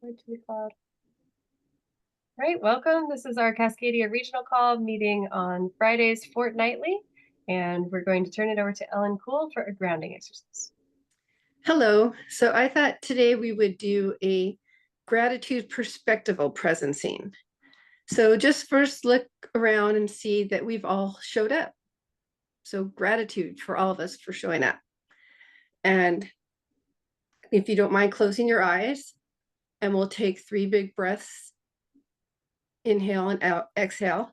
Right to the cloud. Right, welcome. This is our Cascadia Regional Call meeting on Fridays fortnightly, and we're going to turn it over to Ellen Cool for a grounding exercise. Hello. So I thought today we would do a gratitude perspectival presencing. So just first look around and see that we've all showed up. So gratitude for all of us for showing up. And if you don't mind closing your eyes, and we'll take 3 big breaths. Inhale and out, exhale.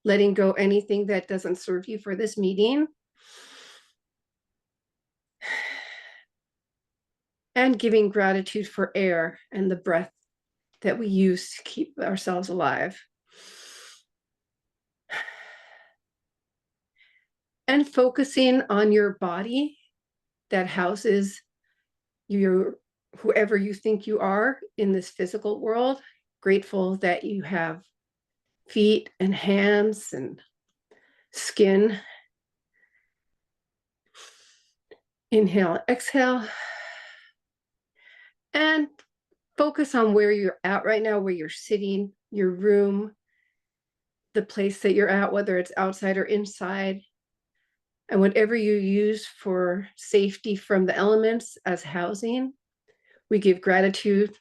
Letting go anything that doesn't serve you for this meeting. And giving gratitude for air and the breath that we use to keep ourselves alive. And focusing on your body that houses your whoever you think you are in this physical world. Grateful that you have feet and hands and skin. Inhale, exhale. And focus on where you're at right now, where you're sitting, your room, the place that you're at, whether it's outside or inside. And whatever you use for safety from the elements as housing, we give gratitude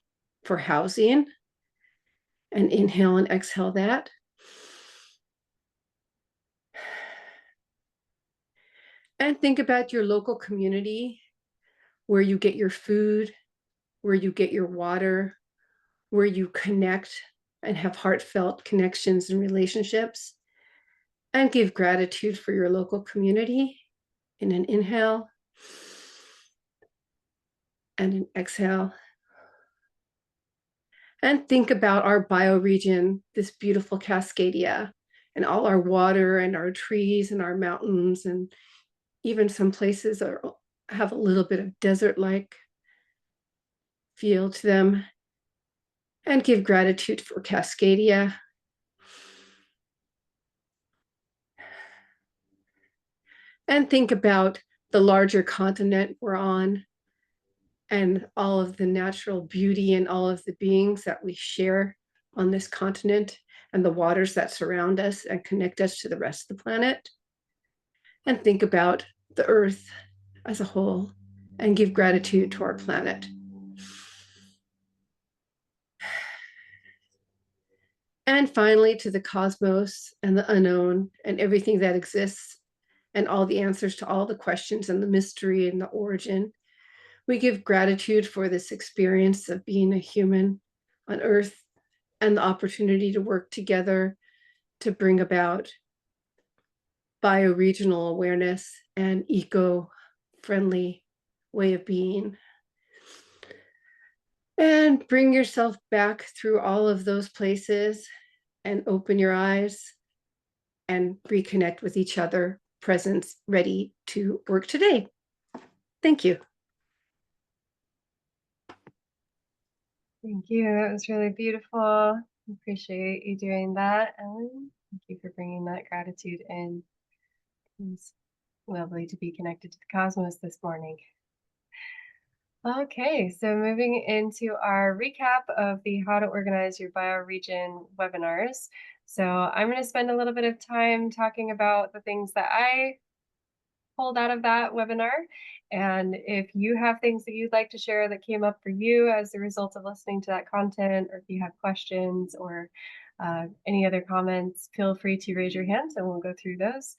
for housing. And inhale and exhale that. And think about your local community, where you get your food, where you get your water, where you connect and have heartfelt connections and relationships. And give gratitude for your local community in an inhale and an exhale. And think about our bioregion, this beautiful Cascadia, and all our water and our trees and our mountains, and even some places have a little bit of desert-like feel to them. And give gratitude for Cascadia. And think about the larger continent we're on and all of the natural beauty and all of the beings that we share on this continent and the waters that surround us and connect us to the rest of the planet. And think about the earth as a whole and give gratitude to our planet. And finally, to the cosmos and the unknown and everything that exists and all the answers to all the questions and the mystery and the origin. We give gratitude for this experience of being a human on Earth and the opportunity to work together to bring about bioregional awareness and eco-friendly way of being. And bring yourself back through all of those places and open your eyes and reconnect with each other, presence ready to work today. Thank you. Thank you. That was really beautiful. Appreciate you doing that, Ellen. Thank you for bringing that gratitude in. It's lovely to be connected to the cosmos this morning. Okay, so moving into our recap of the How to Organize Your Bioregion webinars. So I'm going to spend a little bit of time talking about the things that I pulled out of that webinar. And if you have things that you'd like to share that came up for you as a result of listening to that content, or if you have questions or any other comments, feel free to raise your hand and we'll go through those.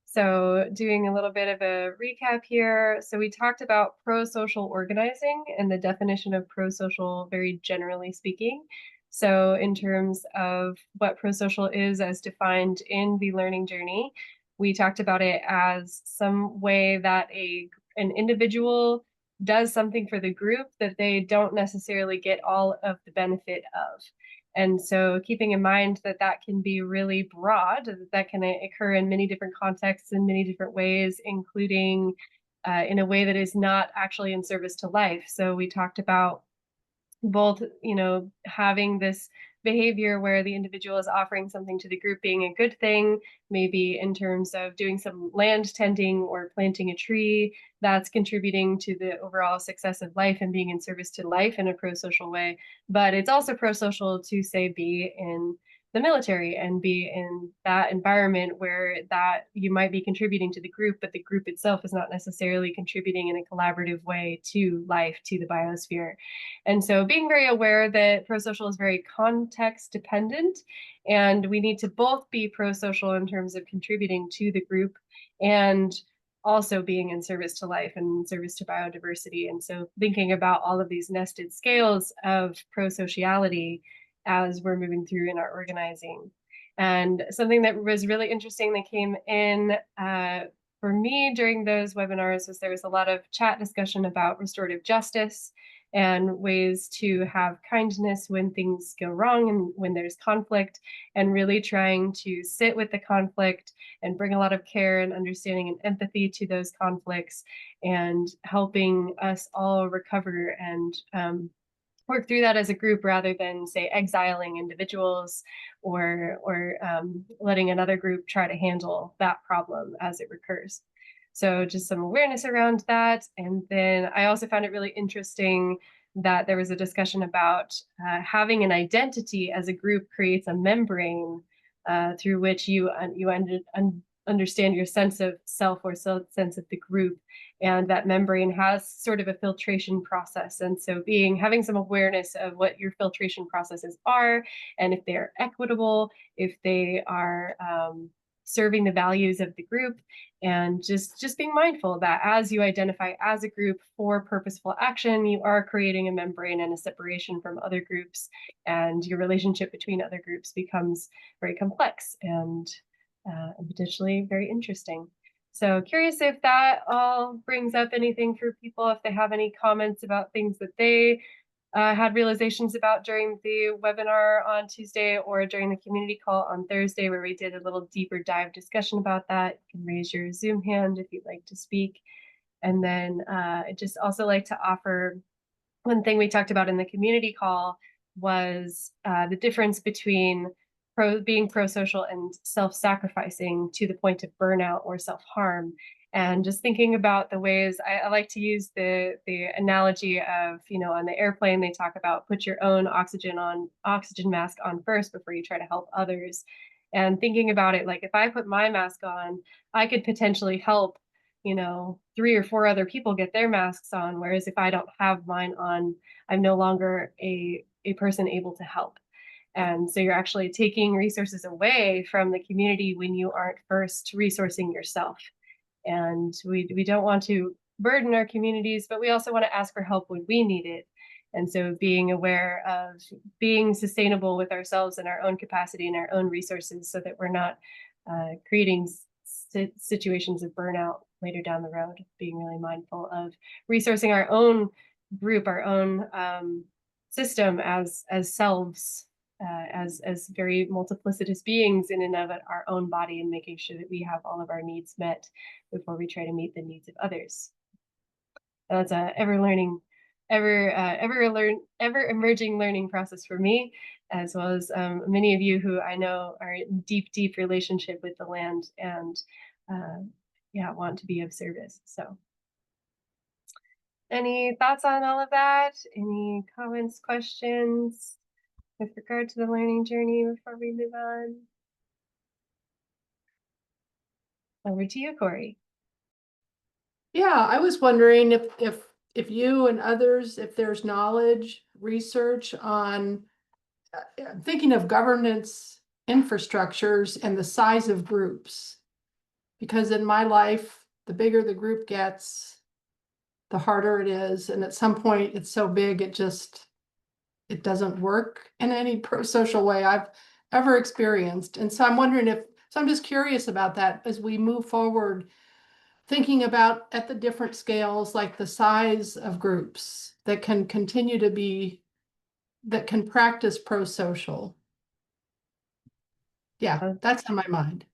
So doing a little bit of a recap here. So we talked about pro-social organizing and the definition of pro-social very generally speaking. So in terms of what pro-social is as defined in the learning journey, we talked about it as some way that an individual does something for the group that they don't necessarily get all of the benefit of. And so keeping in mind that that can be really broad, that can occur in many different contexts in many different ways, including in a way that is not actually in service to life. So we talked about both, having this behavior where the individual is offering something to the group being a good thing, maybe in terms of doing some land tending or planting a tree, that's contributing to the overall success of life and being in service to life in a pro-social way. But it's also pro-social to, say, be in the military and be in that environment where that you might be contributing to the group, but the group itself is not necessarily contributing in a collaborative way to life, to the biosphere. And so being very aware that pro-social is very context dependent, and we need to both be pro-social in terms of contributing to the group and also being in service to life and in service to biodiversity. And so thinking about all of these nested scales of pro-sociality as we're moving through in our organizing. And something that was really interesting that came in for me during those webinars was there was a lot of chat discussion about restorative justice and ways to have kindness when things go wrong and when there's conflict, and really trying to sit with the conflict and bring a lot of care and understanding and empathy to those conflicts, and helping us all recover and work through that as a group rather than, say, exiling individuals or letting another group try to handle that problem as it recurs. So just some awareness around that. And then I also found it really interesting that there was a discussion about having an identity as a group creates a membrane through which you understand your sense of self or sense of the group, and that membrane has sort of a filtration process. And so having some awareness of what your filtration processes are, and if they are equitable, if they are serving the values of the group, and just being mindful that as you identify as a group for purposeful action, you are creating a membrane and a separation from other groups, and your relationship between other groups becomes very complex and potentially very interesting. So curious if that all brings up anything for people, if they have any comments about things that they had realizations about during the webinar on Tuesday or during the community call on Thursday, where we did a little deeper dive discussion about that. You can raise your Zoom hand if you'd like to speak. And then I'd just also like to offer one thing we talked about in the community call was the difference between being pro-social and self-sacrificing to the point of burnout or self-harm. And just thinking about the ways I like to use the analogy of, on the airplane, they talk about put your own oxygen mask on first before you try to help others. And thinking about it, like if I put my mask on, I could potentially help 3 or 4 other people get their masks on. Whereas if I don't have mine on, I'm no longer a person able to help. And so you're actually taking resources away from the community when you aren't first resourcing yourself. And we don't want to burden our communities, but we also want to ask for help when we need it. And so being aware of being sustainable with ourselves and our own capacity and our own resources so that we're not creating situations of burnout later down the road, being really mindful of resourcing our own group, our own system as selves, as very multiplicitous beings in and of our own body, and making sure that we have all of our needs met before we try to meet the needs of others. And that's a ever emerging learning process for me, as well as many of you who I know are in deep relationship with the land and want to be of service. So any thoughts on all of that? Any comments, questions with regard to the learning journey before we move on? Over to you, Corey. Yeah, I was wondering if you and others, if there's knowledge, research on thinking of governance infrastructures and the size of groups. Because in my life, the bigger the group gets, the harder it is. And at some point it's so big, it doesn't work in any pro-social way I've ever experienced. And so I'm wondering so I'm just curious about that as we move forward, thinking about at the different scales, like the size of groups that can continue to be, that can practice pro-social. Yeah, that's on my mind.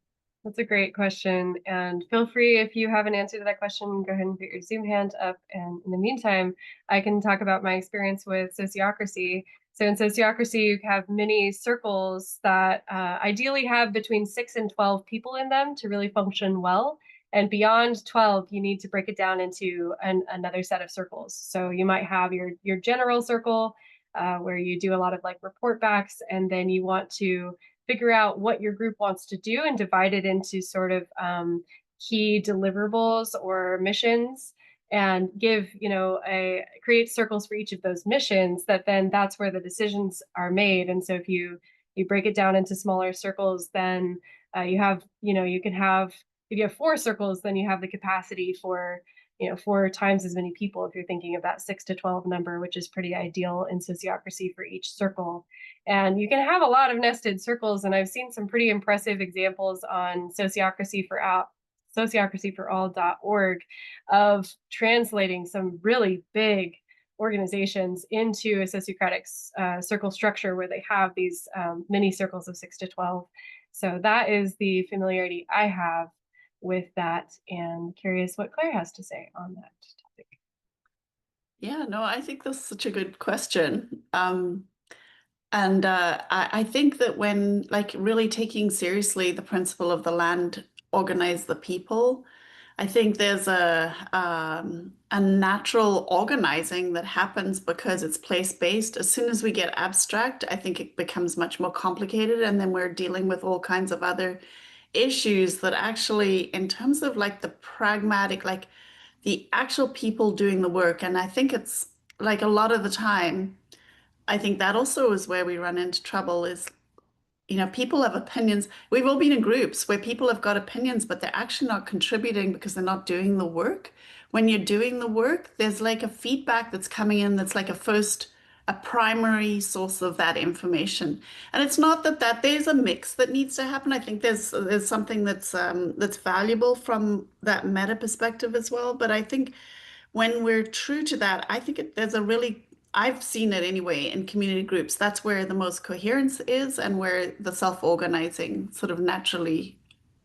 That's a great question. And feel free, if you have an answer to that question, go ahead and put your Zoom hand up. And in the meantime, I can talk about my experience with sociocracy. So in sociocracy, you have many circles that ideally have between 6 and 12 people in them to really function well. And beyond 12, you need to break it down into another set of circles. So you might have your general circle where you do a lot of like report backs, and then you want to figure out what your group wants to do and divide it into sort of key deliverables or missions, and give, create circles for each of those missions, that's where the decisions are made. And so if you break it down into smaller circles, then you can have, if you have 4 circles, then you have the capacity for 4 times as many people, if you're thinking of that 6 to 12 number, which is pretty ideal in sociocracy for each circle. And you can have a lot of nested circles, and I've seen some pretty impressive examples on sociocracyforall.org of translating some really big organizations into a sociocratic circle structure where they have these mini circles of 6 to 12. So that is the familiarity I have with that, and curious what Claire has to say on that topic. Yeah, no, I think that's such a good question. I think that when like really taking seriously the principle of the land organize the people, I think there's a natural organizing that happens because it's place-based. As soon as we get abstract, I think it becomes much more complicated, and then we're dealing with all kinds of other issues that actually, in terms of like the pragmatic, like the actual people doing the work, and I think it's like a lot of the time, I think that also is where we run into trouble is, people have opinions. We've all been in groups where people have got opinions, but they're actually not contributing because they're not doing the work. When you're doing the work, there's like a feedback that's coming in that's like a primary source of that information. And it's not that there's a mix that needs to happen. I think there's something that's valuable from that meta perspective as well. But I think when we're true to that, I think I've seen it anyway in community groups. That's where the most coherence is and where the self-organizing sort of naturally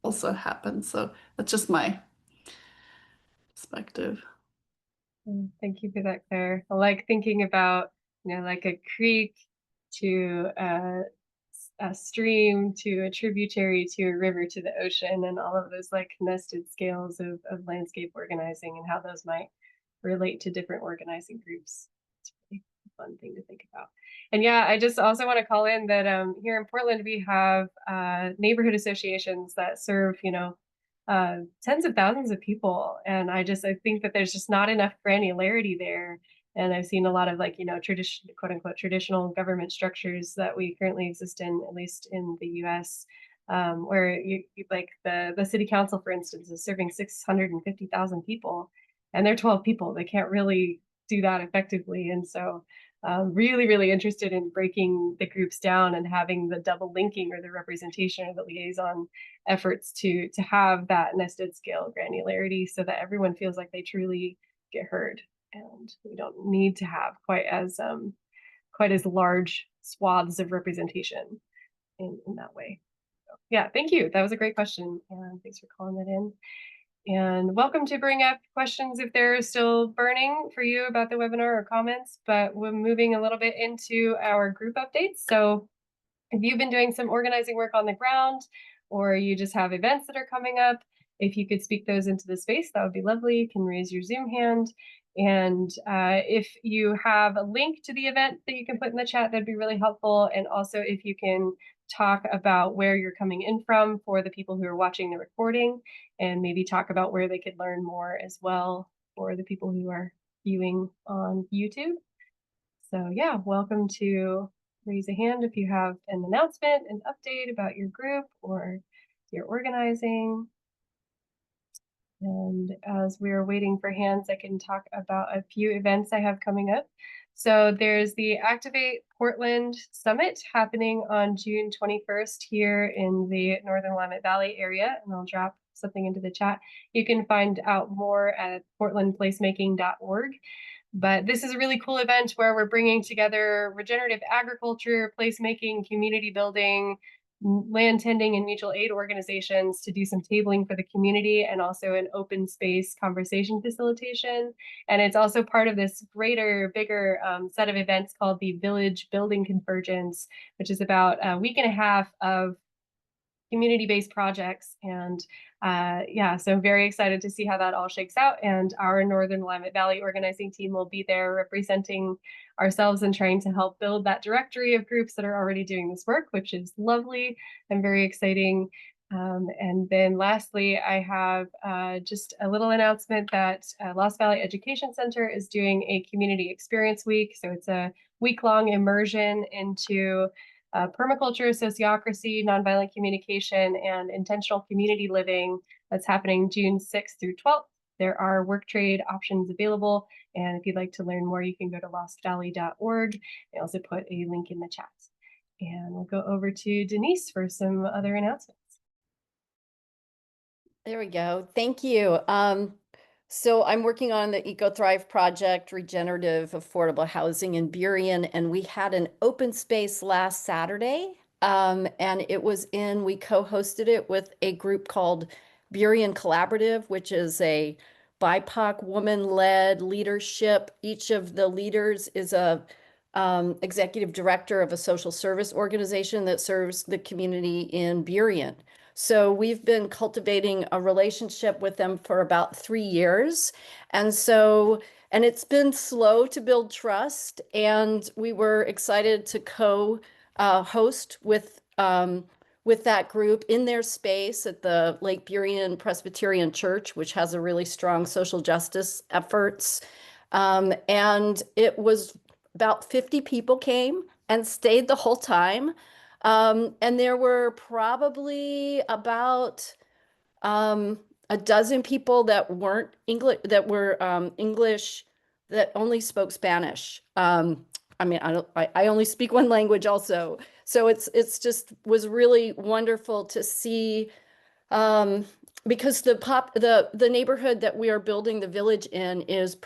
also happens. So that's just my perspective. Thank you for that, Claire. I like thinking about, like a creek to a stream to a tributary to a river to the ocean, and all of those like nested scales of landscape organizing and how those might relate to different organizing groups. It's really a fun thing to think about. And yeah, I just also want to call in that here in Portland, we have neighborhood associations that serve, tens of thousands of people. And I think that there's just not enough granularity there. And I've seen a lot of like, quote unquote, traditional government structures that we currently exist in, at least in the US, where you like the city council, for instance, is serving 650,000 people, and they're 12 people. They can't really do that effectively. And so really, really interested in breaking the groups down and having the double linking or the representation or the liaison efforts to have that nested scale granularity so that everyone feels like they truly get heard, and we don't need to have quite as large swaths of representation in that way. So, yeah, thank you. That was a great question, and thanks for calling that in. And welcome to bring up questions if they're still burning for you about the webinar or comments, but we're moving a little bit into our group updates. So if you've been doing some organizing work on the ground, or you just have events that are coming up, if you could speak those into the space, that would be lovely. You can raise your Zoom hand. And if you have a link to the event that you can put in the chat, that'd be really helpful. And also if you can talk about where you're coming in from for the people who are watching the recording, and maybe talk about where they could learn more as well for the people who are viewing on YouTube. So yeah, welcome to raise a hand if you have an announcement, an update about your group or your organizing. And as we're waiting for hands, I can talk about a few events I have coming up. So there's the Activate Portland Summit happening on June 21st here in the Northern Willamette Valley area, and I'll drop something into the chat. You can find out more at portlandplacemaking.org. But this is a really cool event where we're bringing together regenerative agriculture, placemaking, community building, land tending and mutual aid organizations to do some tabling for the community and also an open space conversation facilitation. And it's also part of this greater, bigger set of events called the Village Building Convergence, which is about a week and a half of community-based projects. And yeah, so very excited to see how that all shakes out. And our Northern Willamette Valley organizing team will be there representing ourselves and trying to help build that directory of groups that are already doing this work, which is lovely and very exciting. And then lastly, I have just a little announcement that Lost Valley Education Center is doing a community experience week. So it's a week-long immersion into permaculture, sociocracy, nonviolent communication, and intentional community living that's happening June 6th through 12th. There are work trade options available. And if you'd like to learn more, you can go to lostvalley.org. I also put a link in the chat. And we'll go over to Denise for some other announcements. There we go. Thank you. So I'm working on the Eco Thrive project, regenerative affordable housing in Burien, and we had an open space last Saturday. And we co-hosted it with a group called Burien Collaborative, which is a BIPOC woman-led leadership. Each of the leaders is a executive director of a social service organization that serves the community in Burien. So we've been cultivating a relationship with them for about 3 years. And it's been slow to build trust. And we were excited to co-host with that group in their space at the Lake Burien Presbyterian Church, which has a really strong social justice efforts. And it was about 50 people came and stayed the whole time. And there were probably about a dozen people that weren't English, that were English, that only spoke Spanish. I mean, I only speak one language also. So it's just was really wonderful to see, because the neighborhood that we are building the village in is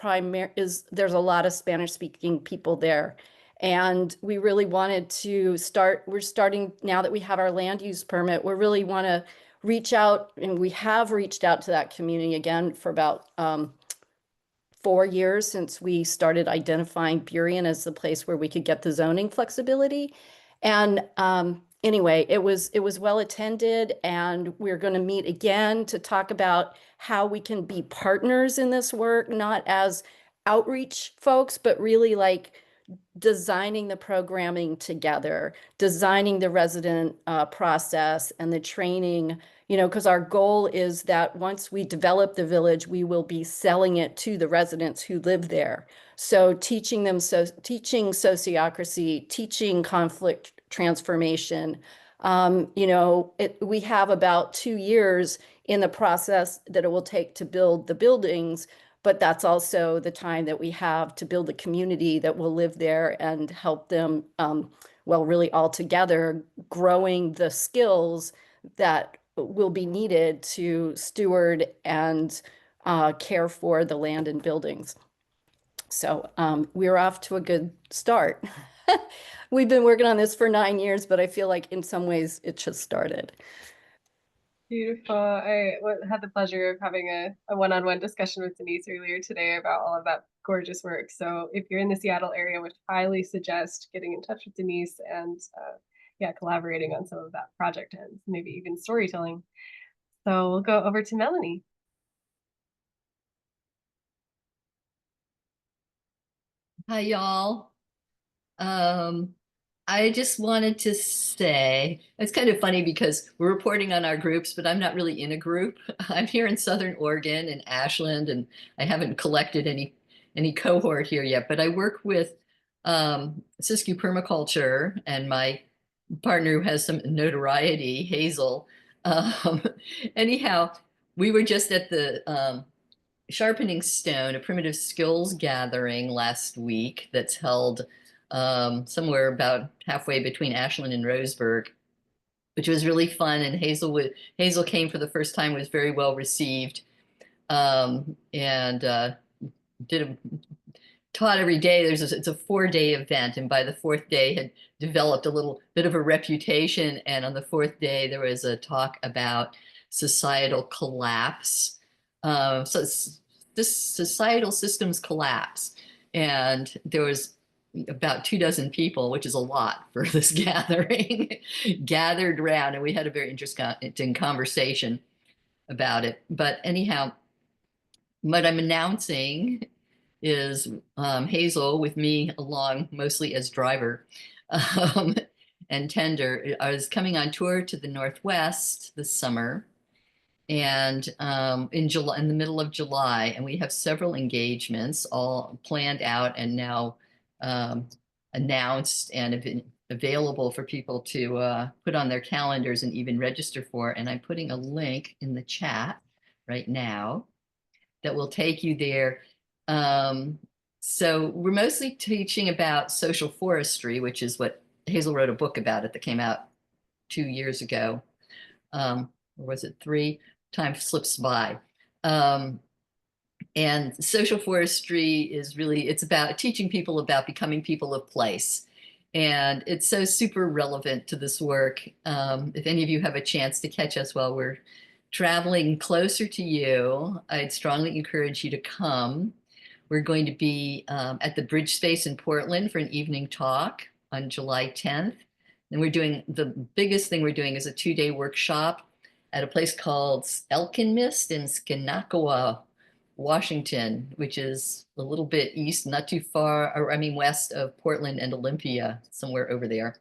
there's a lot of Spanish speaking people there. And we really wanted to we're starting now that we have our land use permit, we really want to reach out, and we have reached out to that community again for about 4 years since we started identifying Burien as the place where we could get the zoning flexibility. And anyway, it was well attended, and we're going to meet again to talk about how we can be partners in this work, not as outreach folks, but really like designing the programming together, designing the resident process and the training, because our goal is that once we develop the village, we will be selling it to the residents who live there. So teaching sociocracy, teaching conflict transformation. We have about 2 years in the process that it will take to build the buildings, but that's also the time that we have to build a community that will live there and help them, really all together, growing the skills that will be needed to steward and care for the land and buildings. So we're off to a good start. We've been working on this for 9 years, but I feel like in some ways it just started. Beautiful. I had the pleasure of having a one-on-one discussion with Denise earlier today about all of that gorgeous work. So if you're in the Seattle area, I would highly suggest getting in touch with Denise and collaborating on some of that project and maybe even storytelling. So we'll go over to Melanie. Hi, y'all. I just wanted to say, it's kind of funny because we're reporting on our groups, but I'm not really in a group. I'm here in Southern Oregon in Ashland, and I haven't collected any cohort here yet, but I work with Siskiyou Permaculture and my partner who has some notoriety, Hazel. Anyhow, we were just at the Sharpening Stone, a primitive skills gathering last week that's held somewhere about halfway between Ashland and Roseburg, which was really fun. And Hazel came for the first time, was very well received, and taught every day. It's a 4-day event, and by the 4th day had developed a little bit of a reputation. And on the 4th day, there was a talk about societal collapse. So this societal systems collapse, and there was about 24 people, which is a lot for this gathering, gathered around, and we had a very interesting conversation about it. But anyhow, what I'm announcing is Hazel, with me along mostly as driver and tender, is coming on tour to the Northwest this summer, and in July, in the middle of July, and we have several engagements all planned out and now announced and have been available for people to put on their calendars and even register for. And I'm putting a link in the chat right now that will take you there. So we're mostly teaching about social forestry, which is what Hazel wrote a book about it that came out 2 years ago. Or was it 3? Time slips by. And social forestry is really, it's about teaching people about becoming people of place. And it's so super relevant to this work. If any of you have a chance to catch us while we're traveling closer to you, I'd strongly encourage you to come. We're going to be at the Bridge Space in Portland for an evening talk on July 10th. And we're doing, the biggest thing we're doing is a 2-day workshop at a place called Elkin Mist in Skinakawa, Washington, which is a little bit east, not too far, or I mean west of Portland and Olympia, somewhere over there.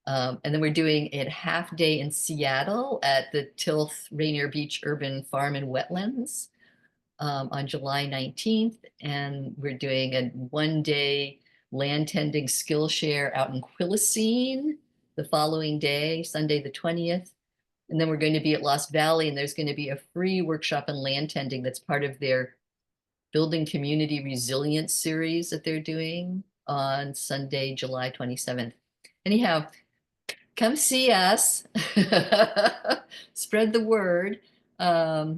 And then we're doing a half day in Seattle at the Tilth Rainier Beach Urban Farm and Wetlands on July 19th. And we're doing a 1-day land tending Skillshare out in Quilcene the following day, Sunday the 20th. And then we're going to be at Lost Valley, and there's going to be a free workshop in land tending that's part of their Building Community Resilience series that they're doing on Sunday, July 27th. Anyhow, come see us, spread the word. I'll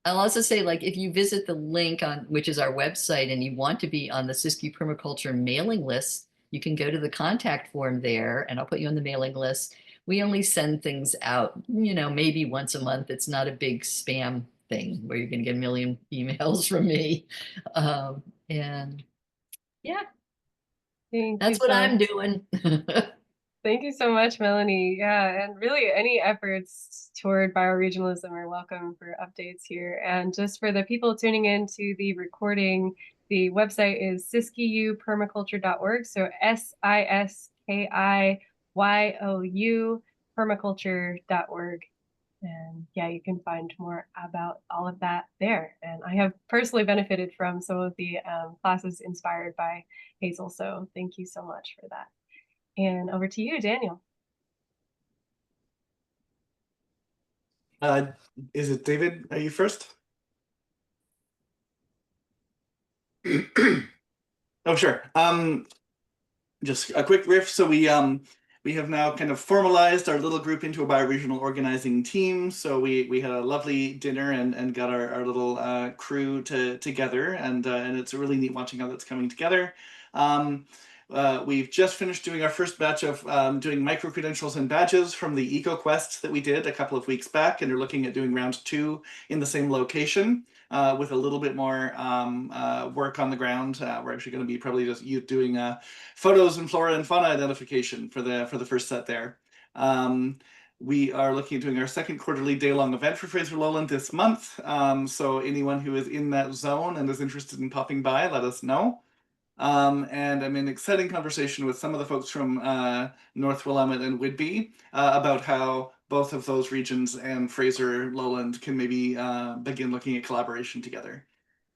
also say, like, if you visit the link on, which is our website, and you want to be on the Siskiyou Permaculture mailing list, you can go to the contact form there, and I'll put you on the mailing list. We only send things out, you know, maybe once a month. It's not a big spam thing where you're going to get a million emails from me. And yeah, that's what I'm doing. Thank you so much, Melanie. Yeah, and really any efforts toward bioregionalism are welcome for updates here. And just for the people tuning in to the recording, the website is siskiyoupermaculture.org. So SISKIYOU permaculture.org. And yeah, you can find more about all of that there. And I have personally benefited from some of the classes inspired by Hazel. So thank you so much for that. And over to you, Daniel. Is it David? Are you first? Oh, sure. Just a quick riff. So we have now kind of formalized our little group into a bioregional organizing team. So we had a lovely dinner and got our little crew together, and it's really neat watching how that's coming together. We've just finished doing our first batch of doing micro credentials and badges from the EcoQuest that we did a couple of weeks back, and are looking at doing round 2 in the same location with a little bit more work on the ground. We're actually going to be probably just doing photos and flora and fauna identification for the first set there. We are looking at doing our second quarterly day-long event for Fraser Lowland this month. So anyone who is in that zone and is interested in popping by, let us know. And I'm in exciting conversation with some of the folks from North Willamette and Whidbey about how both of those regions and Fraser Lowland can maybe begin looking at collaboration together.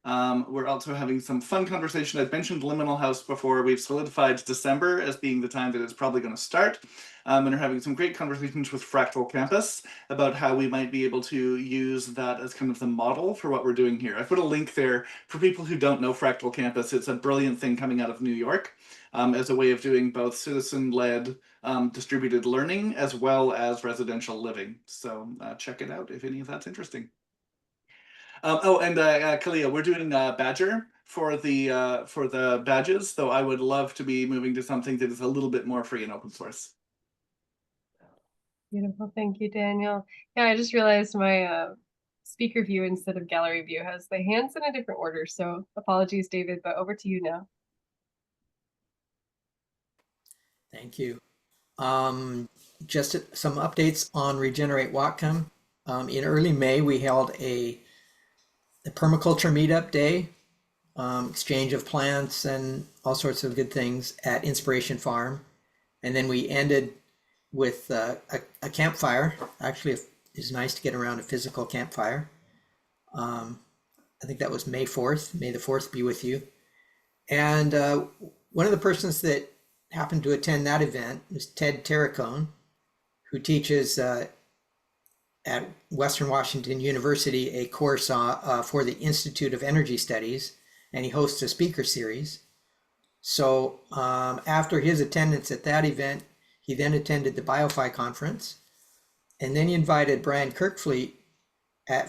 We're also having some fun conversation. I've mentioned Liminal House before. We've solidified December as being the time that it's probably going to start, and are having some great conversations with Fractal Campus about how we might be able to use that as kind of the model for what we're doing here. I put a link there for people who don't know Fractal Campus. It's a brilliant thing coming out of New York as a way of doing both citizen-led distributed learning as well as residential living. So check it out if any of that's interesting. Oh, and Kalia, we're doing Badger for the badges, though I would love to be moving to something that is a little bit more free and open source. Beautiful. Thank you, Daniel. Yeah, I just realized my speaker view instead of gallery view has the hands in a different order. So apologies, David, but over to you now. Thank you. Just some updates on Regenerate Whatcom. In early May, we held a permaculture meetup day, exchange of plants and all sorts of good things at Inspiration Farm. And then we ended with a campfire. Actually, it's nice to get around a physical campfire. I think that was May 4th. May the 4th be with you. And one of the persons that happened to attend that event was Ted Terracone, who teaches at Western Washington University a course for the Institute of Energy Studies, and he hosts a speaker series. So after his attendance at that event, he then attended the BioFi conference, and then he invited Brian Kirkfleet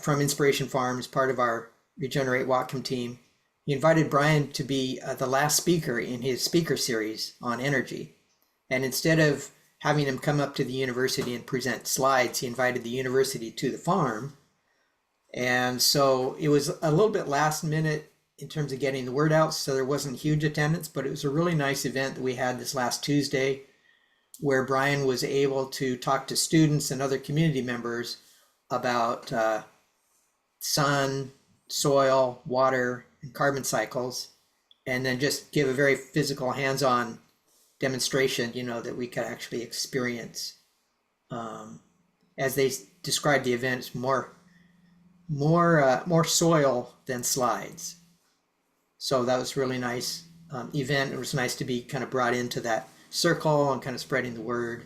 from Inspiration Farm as part of our Regenerate Whatcom team. He invited Brian to be the last speaker in his speaker series on energy. And instead of having him come up to the university and present slides, he invited the university to the farm. And so it was a little bit last minute in terms of getting the word out, so there wasn't huge attendance, but it was a really nice event that we had this last Tuesday, where Brian was able to talk to students and other community members about sun, soil, water, and carbon cycles, and then just give a very physical, hands-on demonstration, that we could actually experience. As they described the event, it's more soil than slides. So that was really nice event. It was nice to be kind of brought into that circle and kind of spreading the word.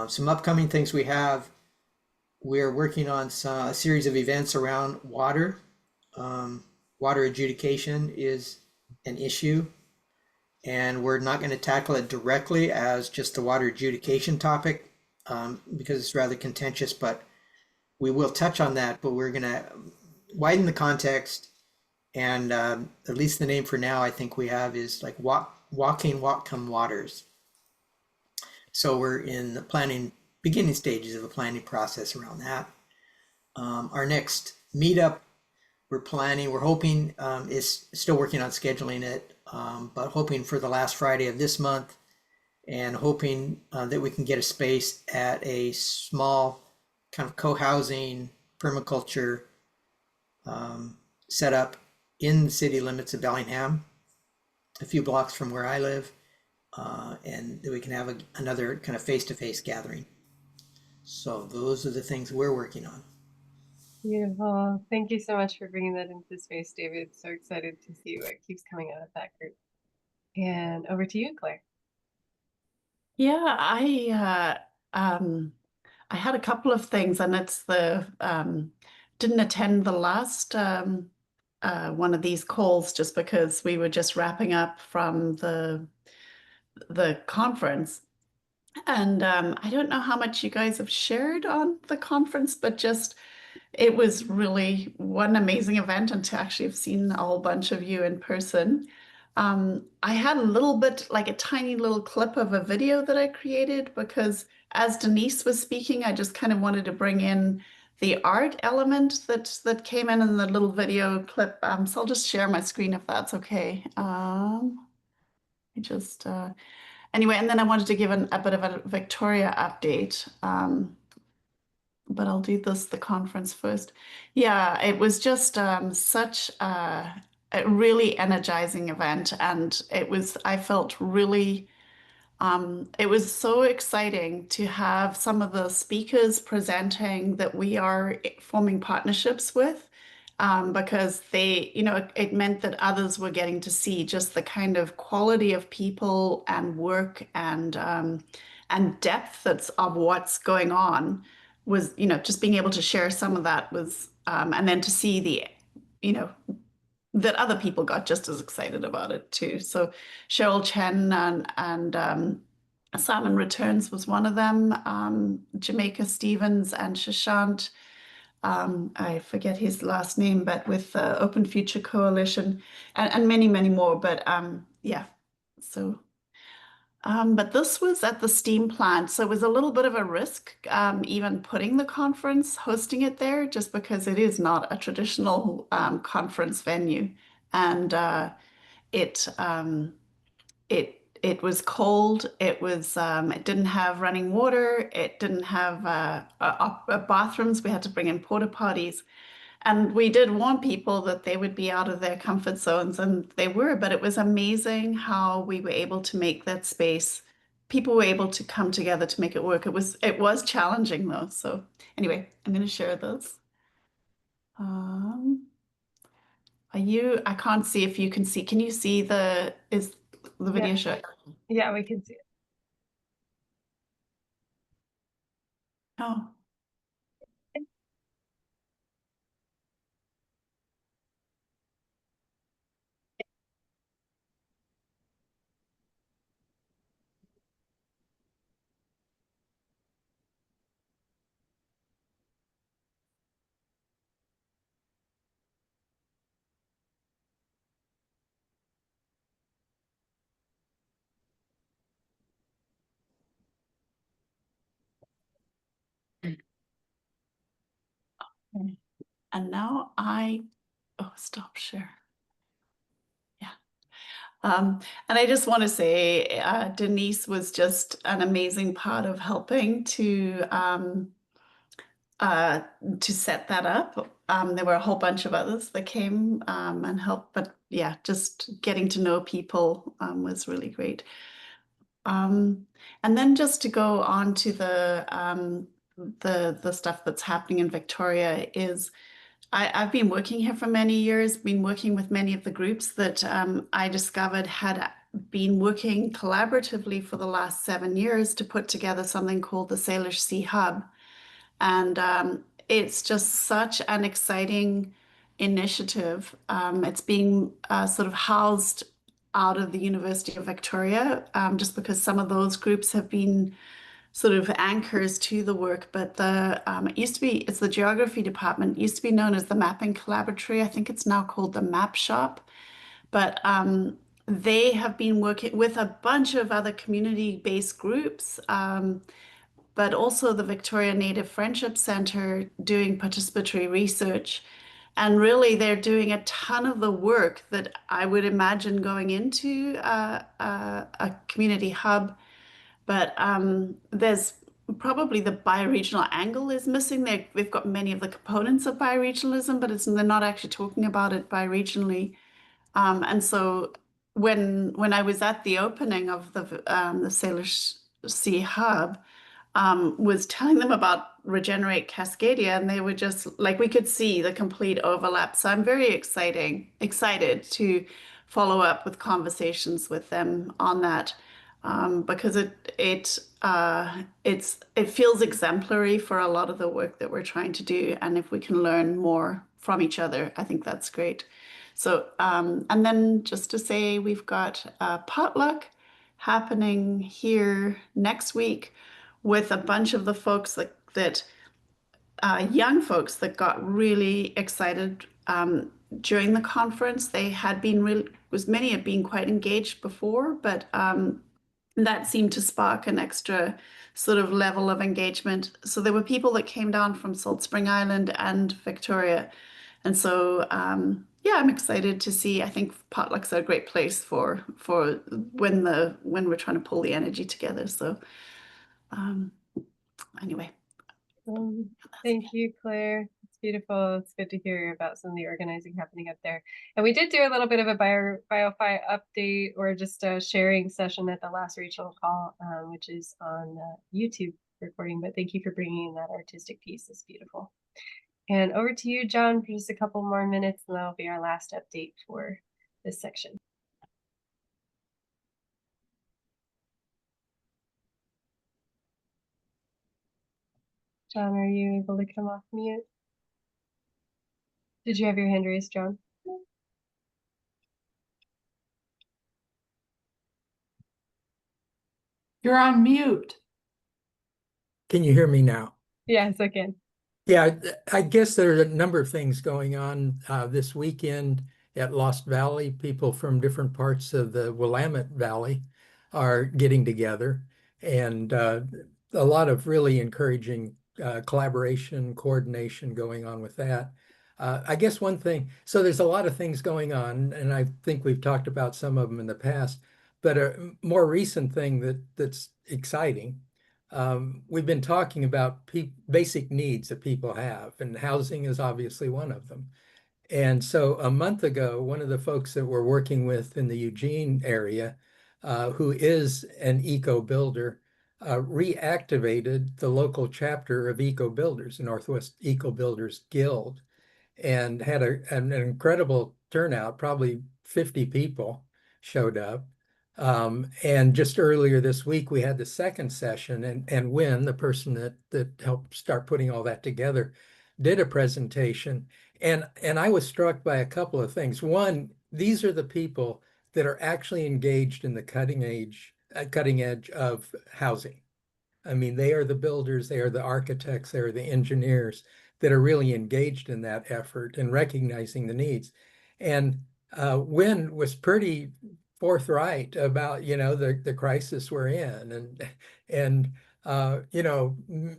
Some upcoming things we have. We're working on a series of events around water. Water adjudication is an issue, and we're not going to tackle it directly as just the water adjudication topic because it's rather contentious, but we will touch on that, but we're going to widen the context, and at least the name for now I think we have is like Walking Whatcom Waters. So we're in the beginning stages of a planning process around that. Our next meetup we're hoping, is still working on scheduling it, but hoping for the last Friday of this month, and hoping that we can get a space at a small kind of co-housing permaculture setup in the city limits of Bellingham, a few blocks from where I live, and that we can have another kind of face-to-face gathering. So those are the things we're working on. Beautiful. Thank you so much for bringing that into space, David. So excited to see what keeps coming out of that group. And over to you, Claire. Yeah, I had a couple of things, and it's didn't attend the last one of these calls just because we were just wrapping up from the conference. And I don't know how much you guys have shared on the conference, but just it was really one amazing event, and to actually have seen a whole bunch of you in person. I had a little bit, like a tiny little clip of a video that I created because as Denise was speaking, I just kind of wanted to bring in the art element that came in the little video clip. So I'll just share my screen if that's okay. Anyway, and then I wanted to give a bit of a Victoria update. But I'll do the conference first. Yeah, it was just such a really energizing event, and I felt really, it was so exciting to have some of the speakers presenting that we are forming partnerships with, because it meant that others were getting to see just the kind of quality of people and work and depth of what's going on. Was, just being able to share some of that was, and then to see that other people got just as excited about it too. So Cheryl Chen and Simon Returns was one of them, Jamaica Stevens and Shashant, I forget his last name, but with the Open Future Coalition and many, many more. But yeah, so. But this was at the steam plant, so it was a little bit of a risk, even putting the conference, hosting it there, just because it is not a traditional conference venue, and it it was cold. It didn't have running water. It didn't have bathrooms. We had to bring in porta potties. And we did warn people that they would be out of their comfort zones, and they were, but it was amazing how we were able to make that space. People were able to come together to make it work. It was challenging though. So anyway, I'm going to share those. I can't see if you can see. Can you see is the video show? Yeah, we can see it. Oh. Okay. And now stop share. Yeah. And I just want to say, Denise was just an amazing part of helping to set that up. There were a whole bunch of others that came and helped, but yeah, just getting to know people was really great. And then just to go on to the stuff that's happening in Victoria is I've been working here for many years, been working with many of the groups that I discovered had been working collaboratively for the last 7 years to put together something called the Salish Sea Hub. And it's just such an exciting initiative. It's being sort of housed out of the University of Victoria, just because some of those groups have been sort of anchors to the work. But it's the geography department. It used to be known as the Mapping Collaboratory. I think it's now called the Map Shop. But they have been working with a bunch of other community-based groups, but also the Victoria Native Friendship Centre doing participatory research. And really, they're doing a ton of the work that I would imagine going into a community hub. But there's probably the bioregional angle is missing. They've got many of the components of bioregionalism, but they're not actually talking about it bioregionally. And so when I was at the opening of the Salish Sea Hub, was telling them about Regenerate Cascadia, and they were just like, we could see the complete overlap. So I'm very excited to follow up with conversations with them on that, because it feels exemplary for a lot of the work that we're trying to do, and if we can learn more from each other, I think that's great. So and then just to say, we've got potluck happening here next week with a bunch of the folks that young folks that got really excited during the conference. They had been many had been quite engaged before, but that seemed to spark an extra sort of level of engagement. So there were people that came down from Salt Spring Island and Victoria. And so, yeah, I'm excited to see. I think potlucks are a great place for when we're trying to pull the energy together. So, anyway. Thank you, Claire. It's beautiful. It's good to hear about some of the organizing happening up there. And we did do a little bit of a BioFi update, or just a sharing session at the last regional call, which is on YouTube recording. But thank you for bringing in that artistic piece. It's beautiful. And over to you, John, for just a couple more minutes, and that'll be our last update for this section. John, are you able to come off mute? Did you have your hand raised, John? You're on mute. Can you hear me now? Yes, I can. Yeah, I guess there's a number of things going on this weekend at Lost Valley. People from different parts of the Willamette Valley are getting together, and a lot of really encouraging collaboration, coordination going on with that. I guess one thing, so there's a lot of things going on, and I think we've talked about some of them in the past, but a more recent thing that's exciting. We've been talking about basic needs that people have, and housing is obviously one of them. And so a month ago, one of the folks that we're working with in the Eugene area, who is an eco builder, reactivated the local chapter of eco builders, the Northwest Eco Builders Guild, and had an incredible turnout. Probably 50 people showed up. And just earlier this week, we had the second session, and Wynn, the person that helped start putting all that together, did a presentation. And I was struck by a couple of things. One, these are the people that are actually engaged in the cutting edge of housing. I mean, they are the builders, they are the architects, they are the engineers that are really engaged in that effort and recognizing the needs. And Wynn was pretty forthright about, the crisis we're in, and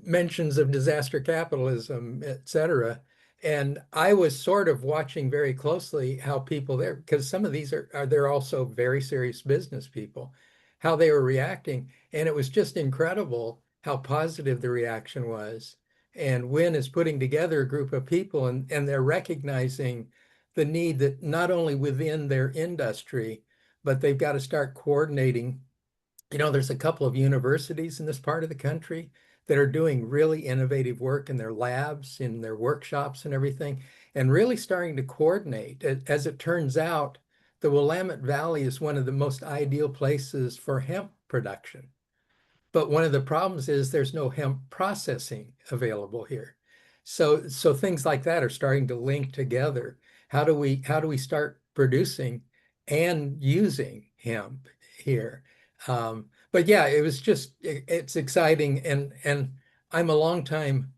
mentions of disaster capitalism, et cetera. And I was sort of watching very closely how people there, because some of these they're also very serious business people, how they were reacting. And it was just incredible how positive the reaction was. And Wynn is putting together a group of people, and they're recognizing the need that not only within their industry, but they've got to start coordinating. There's a couple of universities in this part of the country that are doing really innovative work in their labs, in their workshops and everything, and really starting to coordinate. As it turns out, the Willamette Valley is one of the most ideal places for hemp production. But one of the problems is there's no hemp processing available here. So things like that are starting to link together. How do we start producing and using hemp here? But yeah, it's exciting, and I'm a longtime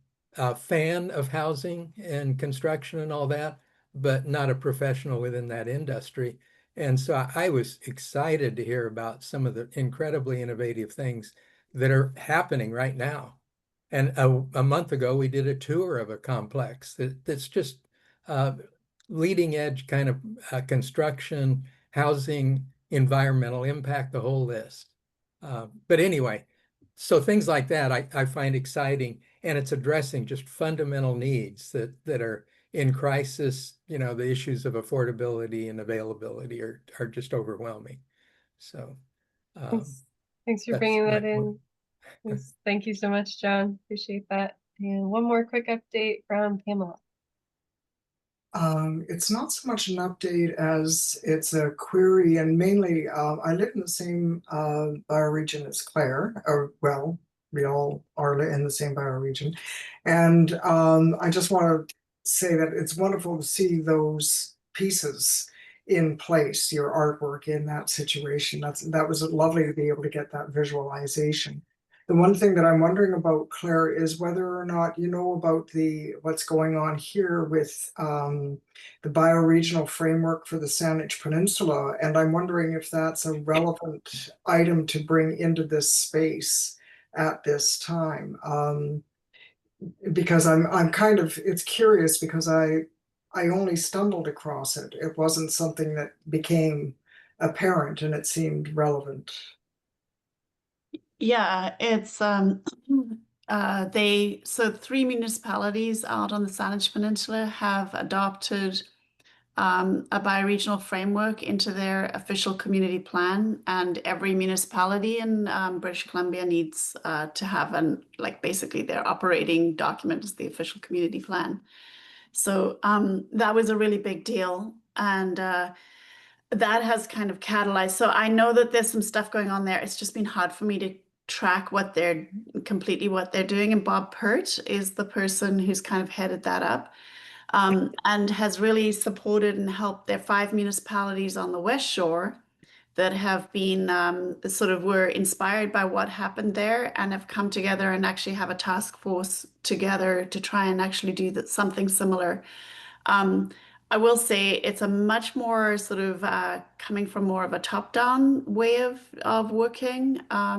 fan of housing and construction and all that, but not a professional within that industry. And so I was excited to hear about some of the incredibly innovative things that are happening right now. And a month ago, we did a tour of a complex that's just leading edge kind of construction, housing, environmental impact, the whole list. But anyway, so things like that I find exciting, and it's addressing just fundamental needs that are in crisis. The issues of affordability and availability are just overwhelming. So Thanks for that's bringing my that in. Yes, thank you so much, John. Appreciate that. And one more quick update from Pamela. It's not so much an update as it's a query, and mainly I live in the same bioregion as Claire, or well, we all are in the same bioregion, and I just want to say that it's wonderful to see those pieces in place, your artwork in that situation. That was lovely to be able to get that visualization. The one thing that I'm wondering about, Claire, is whether or not you know about what's going on here with the bioregional framework for the Saanich Peninsula, and I'm wondering if that's a relevant item to bring into this space at this time. Because I'm kind of, it's curious because I only stumbled across it. It wasn't something that became apparent, and it seemed relevant. Yeah, it's so 3 municipalities out on the Saanich Peninsula have adopted a bioregional framework into their official community plan, and every municipality in British Columbia needs to have basically their operating document is the official community plan. So that was a really big deal, and that has kind of catalyzed. So I know that there's some stuff going on there. It's just been hard for me to track what they're doing. And Bob Pert is the person who's kind of headed that up, and has really supported and helped their 5 municipalities on the West Shore that have been sort of were inspired by what happened there and have come together and actually have a task force together to try and actually do something similar. I will say it's a much more sort of coming from more of a top-down way of working. I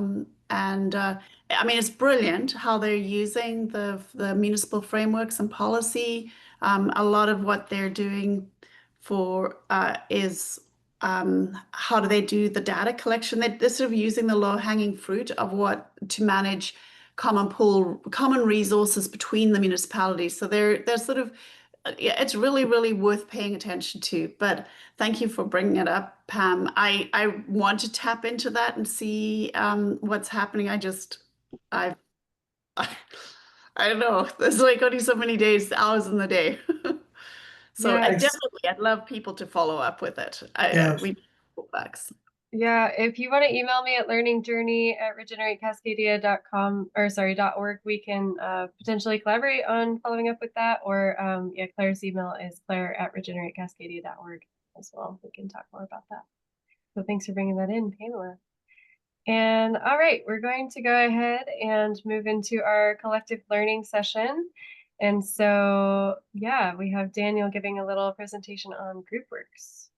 mean, it's brilliant how they're using the municipal frameworks and policy. A lot of what they're doing for is how do they do the data collection? They're sort of using the low-hanging fruit of what to manage common resources between the municipalities. So they're sort of yeah, it's really, really worth paying attention to. But thank you for bringing it up, Pam. I want to tap into that and see what's happening. I I don't know. There's like only so many days, hours in the day. So Yeah. definitely, I'd love people to follow up with it. Yes. We need feedbacks. Yeah, if you want to email me at learningjourney@regeneratecascadia.com or sorry, .org, we can potentially collaborate on following up with that. Or yeah, Claire's email is claire@regeneratecascadia.org as well. We can talk more about that. So thanks for bringing that in, Pamela. And all right, we're going to go ahead and move into our collective learning session. And so, yeah, we have Daniel giving a little presentation on Groupworks.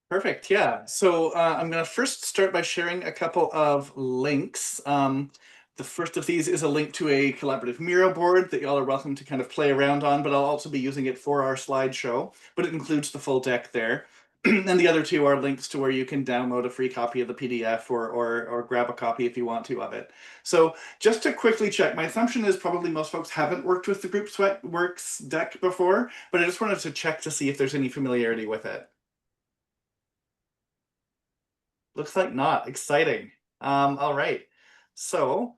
Perfect. Yeah. So I'm going to first start by sharing a couple of links. The first of these is a link to a collaborative Miro board that y'all are welcome to kind of play around on, but I'll also be using it for our slideshow, but it includes the full deck there. And the other two are links to where you can download a free copy of the PDF or grab a copy if you want to of it. So just to quickly check, my assumption is probably most folks haven't worked with the Groupworks deck before, but I just wanted to check to see if there's any familiarity with it. Looks like not. Exciting. All right. So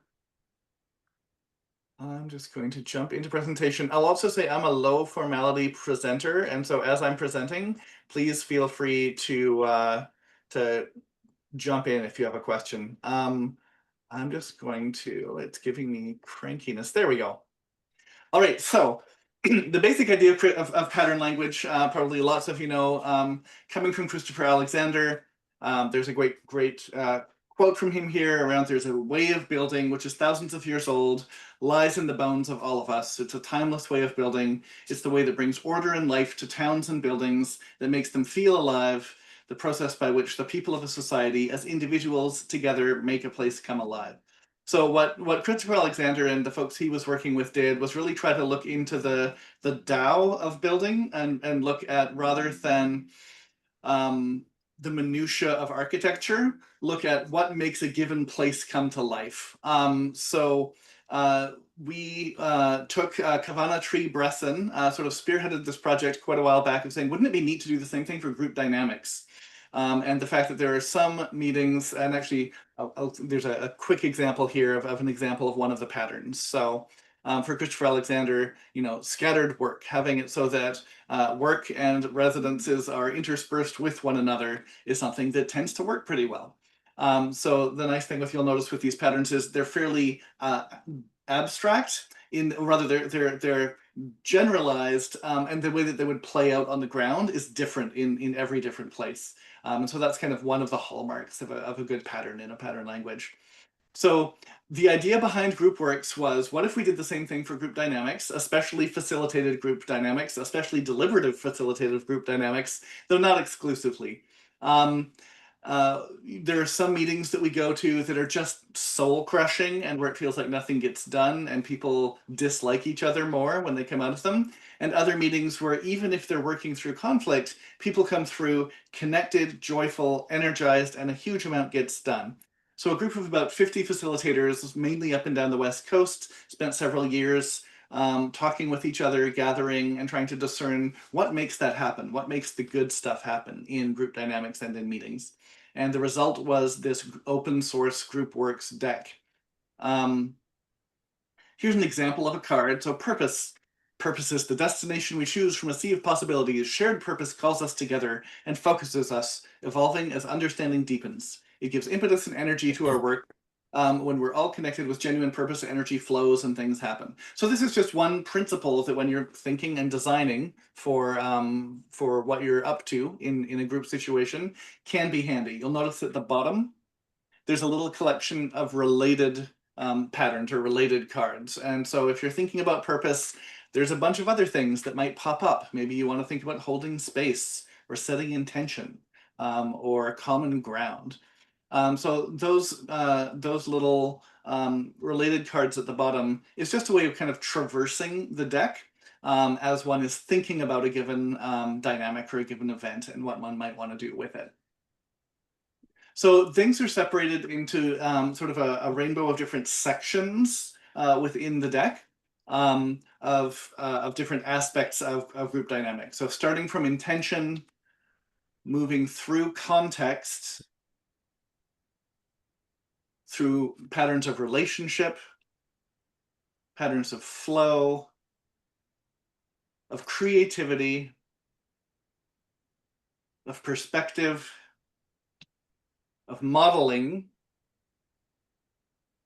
I'm just going to jump into presentation. I'll also say I'm a low formality presenter, and so as I'm presenting, please feel free to jump in if you have a question. I'm just going to, it's giving me crankiness. There we go. All right, so the basic idea of pattern language, probably lots of you know, coming from Christopher Alexander. There's a great quote from him here around there's a way of building which is thousands of years old, lies in the bones of all of us. It's a timeless way of building. It's the way that brings order and life to towns and buildings, that makes them feel alive, the process by which the people of a society as individuals together make a place come alive. So what Christopher Alexander and the folks he was working with did was really try to look into the Tao of building and look at, rather than the minutia of architecture, look at what makes a given place come to life. We took Kavana Tree Bresson, sort of spearheaded this project quite a while back of saying, wouldn't it be neat to do the same thing for group dynamics? And the fact that there are some meetings, and actually there's a quick example here of an example of one of the patterns. So for Christopher Alexander, you know, scattered work, having it so that work and residences are interspersed with one another is something that tends to work pretty well. So the nice thing you'll notice with these patterns is they're fairly abstract, they're generalized, and the way that they would play out on the ground is different in every different place. And so that's kind of one of the hallmarks of a good pattern in a pattern language. So the idea behind Groupworks was, what if we did the same thing for group dynamics, especially facilitated group dynamics, especially deliberative facilitated group dynamics, though not exclusively. There are some meetings that we go to that are just soul crushing and where it feels like nothing gets done and people dislike each other more when they come out of them. And other meetings where even if they're working through conflict, people come through connected, joyful, energized, and a huge amount gets done. So a group of about 50 facilitators, mainly up and down the West Coast, spent several years talking with each other, gathering, and trying to discern what makes that happen, what makes the good stuff happen in group dynamics and in meetings. And the result was this open source Groupworks deck. Here's an example of a card. So purpose. Purpose is the destination we choose from a sea of possibilities. Shared purpose calls us together and focuses us, evolving as understanding deepens. It gives impetus and energy to our work. when we're all connected with genuine purpose, energy flows and things happen. So this is just one principle that when you're thinking and designing for what you're up to in a group situation can be handy. You'll notice at the bottom, there's a little collection of related patterns or related cards. And so if you're thinking about purpose, there's a bunch of other things that might pop up. Maybe you want to think about holding space or setting intention or common ground. So those little related cards at the bottom is just a way of kind of traversing the deck as one is thinking about a given dynamic or a given event and what one might want to do with it. So things are separated into sort of a rainbow of different sections within the deck of different aspects of group dynamics. So starting from intention, moving through context, through patterns of relationship, patterns of flow, of creativity, of perspective, of modeling,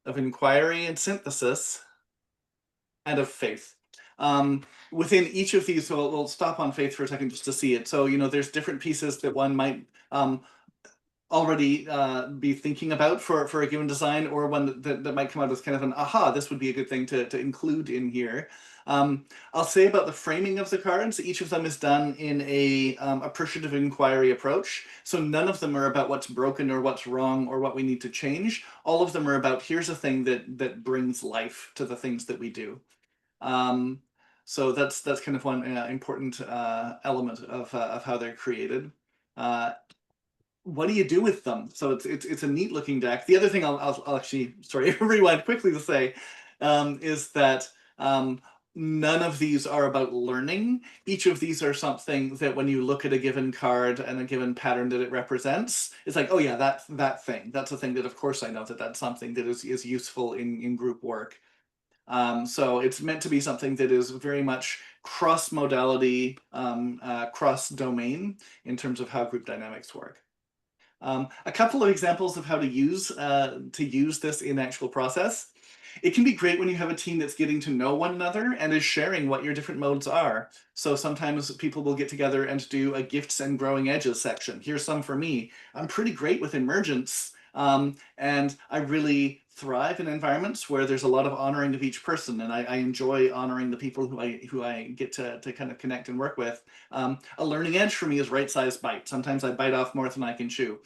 of inquiry and synthesis, and of faith. Within each of these, so we'll stop on faith for a second just to see it. So, there's different pieces that one might already be thinking about for a given design, or one that might come out as kind of an aha, this would be a good thing to include in here. I'll say about the framing of the cards, each of them is done in a appreciative inquiry approach. So none of them are about what's broken or what's wrong or what we need to change. All of them are about here's a thing that brings life to the things that we do. So that's kind of one important element of how they're created. What do you do with them? So it's a neat looking deck. The other thing I'll actually rewind quickly to say is that none of these are about learning. Each of these are something that when you look at a given card and a given pattern that it represents, it's like, oh yeah, that thing. That's a thing that of course I know that's something that is useful in group work. So it's meant to be something that is very much cross-modality, cross-domain in terms of how group dynamics work. A couple of examples of how to use this in actual process. It can be great when you have a team that's getting to know one another and is sharing what your different modes are. So sometimes people will get together and do a gifts and growing edges section. Here's some for me. I'm pretty great with emergence, and I really thrive in environments where there's a lot of honoring of each person, and I enjoy honoring the people who I get to kind of connect and work with. A learning edge for me is right-sized bite. Sometimes I bite off more than I can chew.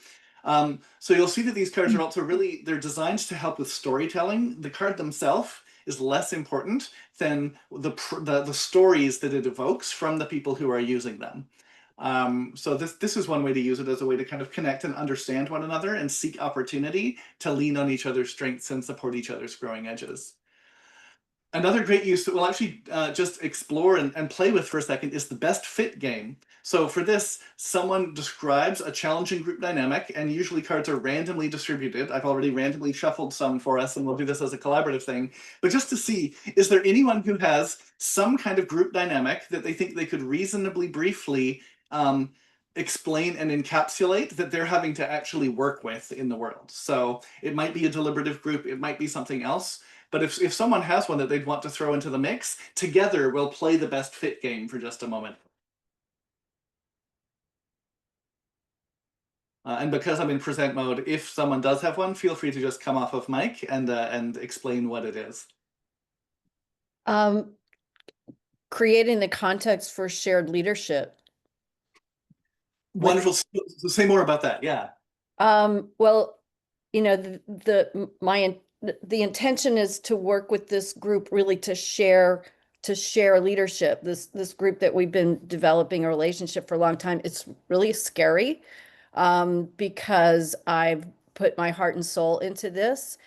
So you'll see that these cards are also they're designed to help with storytelling. The card themselves is less important than the stories that it evokes from the people who are using them. So this is one way to use it as a way to kind of connect and understand one another and seek opportunity to lean on each other's strengths and support each other's growing edges. Another great use that we'll actually just explore and play with for a second is the best fit game. So for this, someone describes a challenging group dynamic, and usually cards are randomly distributed. I've already randomly shuffled some for us, and we'll do this as a collaborative thing. But just to see, is there anyone who has some kind of group dynamic that they think they could reasonably briefly explain and encapsulate that they're having to actually work with in the world? So it might be a deliberative group, it might be something else. But if someone has one that they'd want to throw into the mix, together we'll play the best fit game for just a moment. And because I'm in present mode, if someone does have one, feel free to just come off of mic and explain what it is. Creating the context for shared leadership. Wonderful. So say more about that. Yeah. Well, the intention is to work with this group really to share leadership. This group that we've been developing a relationship for a long time. It's really scary because I've put my heart and soul into this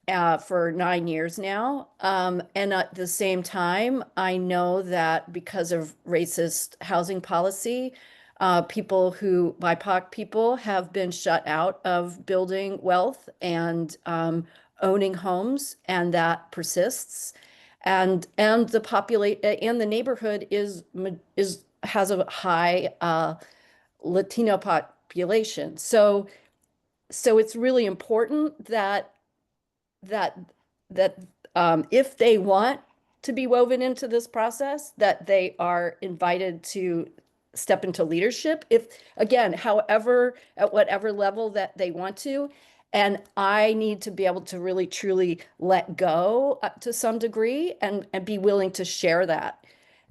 for 9 years now. And at the same time, I know that because of racist housing policy, BIPOC people have been shut out of building wealth and owning homes, and that persists. And the neighborhood has a high Latino population. So it's really important that that if they want to be woven into this process, that they are invited to step into leadership, if again, however, at whatever level that they want to. And I need to be able to really truly let go to some degree and be willing to share that.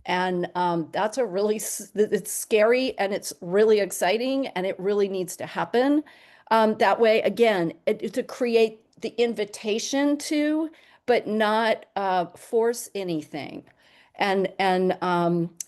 And that's a really, it's scary and it's really exciting and it really needs to happen. That way, again, to create the invitation to, but not force anything. And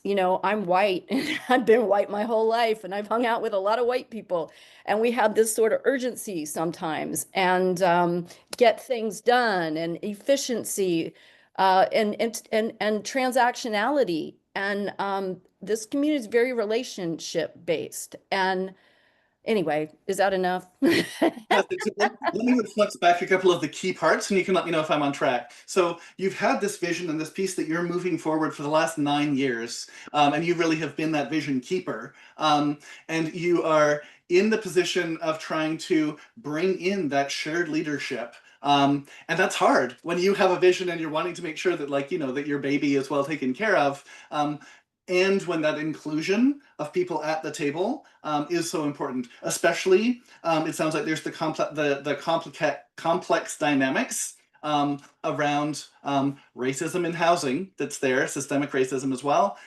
you know, I'm white and I've been white my whole life and I've hung out with a lot of white people and we have this sort of urgency sometimes and get things done and efficiency and transactionality. And this community is very relationship based. And anyway, is that enough? Yes, let me reflect back a couple of the key parts and you can let me know if I'm on track. So you've had this vision and this piece that you're moving forward for the last 9 years, and you really have been that vision keeper. And you are in the position of trying to bring in that shared leadership. And that's hard when you have a vision and you're wanting to make sure that, like, you know, that your baby is well taken care of. And when that inclusion of people at the table is so important, especially it sounds like there's the complex dynamics around racism in housing that's there, systemic racism as well,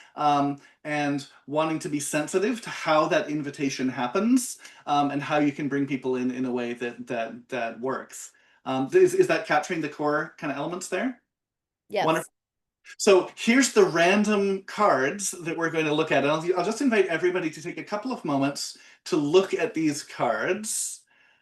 and wanting to be sensitive to how that invitation happens and how you can bring people in a way that works. Is that capturing the core kind of elements there? Yes. Wonderful. So here's the random cards that we're going to look at. And I'll just invite everybody to take a couple of moments to look at these cards.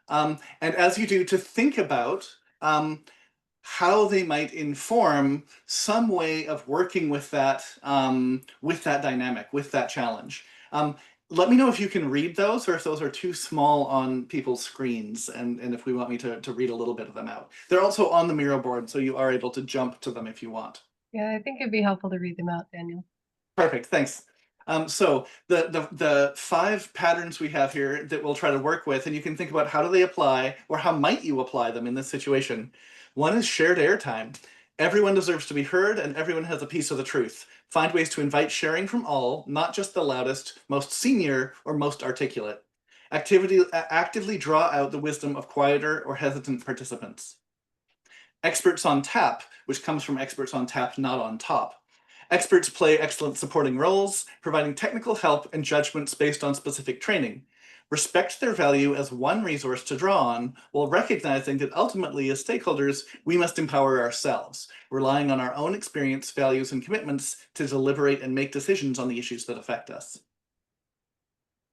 And as you do, to think about how they might inform some way of working with that dynamic, with that challenge. Let me know if you can read those or if those are too small on people's screens and if we want me to read a little bit of them out. They're also on the Miro board, so you are able to jump to them if you want. Yeah, I think it'd be helpful to read them out, Daniel. Perfect, thanks. So the 5 patterns we have here that we'll try to work with, and you can think about how do they apply or how might you apply them in this situation. One is shared airtime. Everyone deserves to be heard and everyone has a piece of the truth. Find ways to invite sharing from all, not just the loudest, most senior, or most articulate. Actively draw out the wisdom of quieter or hesitant participants. Experts on tap, which comes from experts on tap, not on top. Experts play excellent supporting roles, providing technical help and judgments based on specific training. Respect their value as one resource to draw on, while recognizing that ultimately, as stakeholders, we must empower ourselves, relying on our own experience, values, and commitments to deliberate and make decisions on the issues that affect us.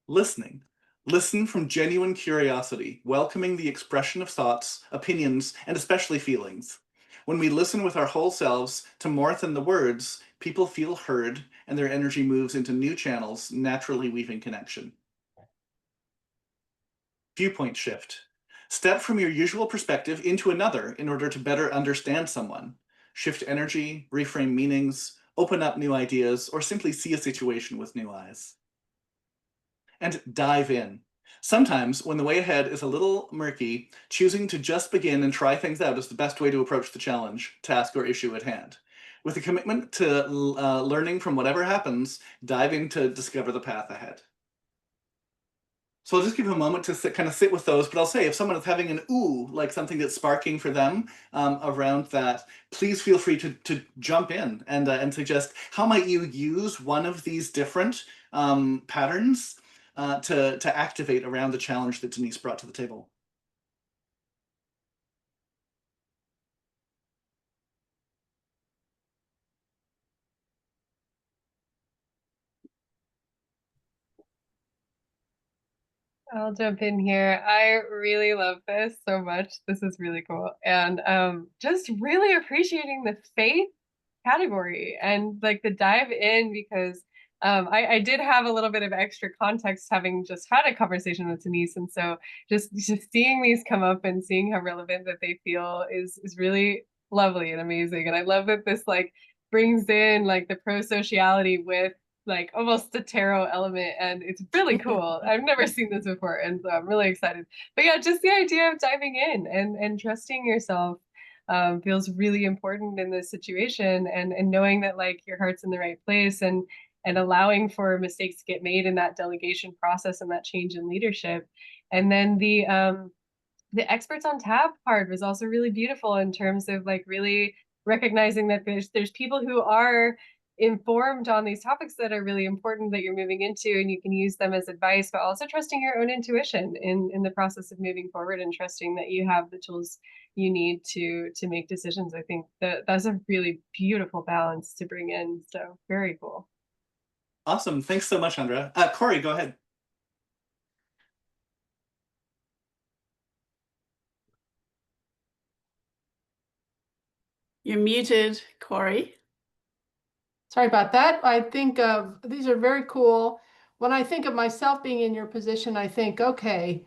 Listening. Listen from genuine curiosity, welcoming the expression of thoughts, opinions, and especially feelings. When we listen with our whole selves to more than the words, people feel heard and their energy moves into new channels, naturally weaving connection. Viewpoint shift. Step from your usual perspective into another in order to better understand someone. Shift energy, reframe meanings, open up new ideas, or simply see a situation with new eyes. And dive in. Sometimes, when the way ahead is a little murky, choosing to just begin and try things out is the best way to approach the challenge, task, or issue at hand. With a commitment to learning from whatever happens, diving to discover the path ahead. So I'll just give a moment to kind of sit with those, but I'll say if someone is having an ooh, like something that's sparking for them around that, please feel free to jump in and suggest how might you use one of these different patterns to activate around the challenge that Denise brought to the table. I'll jump in here. I really love this so much. This is really cool. And just really appreciating the faith category and like the dive in because I did have a little bit of extra context having just had a conversation with Denise. And so just seeing these come up and seeing how relevant that they feel is really lovely and amazing. And I love that this like brings in like the pro-sociality with like almost a tarot element and it's really cool. I've never seen this before and so I'm really excited. But yeah, just the idea of diving in and trusting yourself feels really important in this situation, and knowing that like your heart's in the right place, and allowing for mistakes to get made in that delegation process and that change in leadership. And then the experts on tap part was also really beautiful in terms of like really recognizing that there's people who are informed on these topics that are really important that you're moving into, and you can use them as advice, but also trusting your own intuition in the process of moving forward, and trusting that you have the tools you need to make decisions. I think that's a really beautiful balance to bring in. So very cool. Awesome. Thanks so much, Andra. Corey, go ahead. You're muted, Corey. Sorry about that. I think these are very cool. When I think of myself being in your position, I think, okay,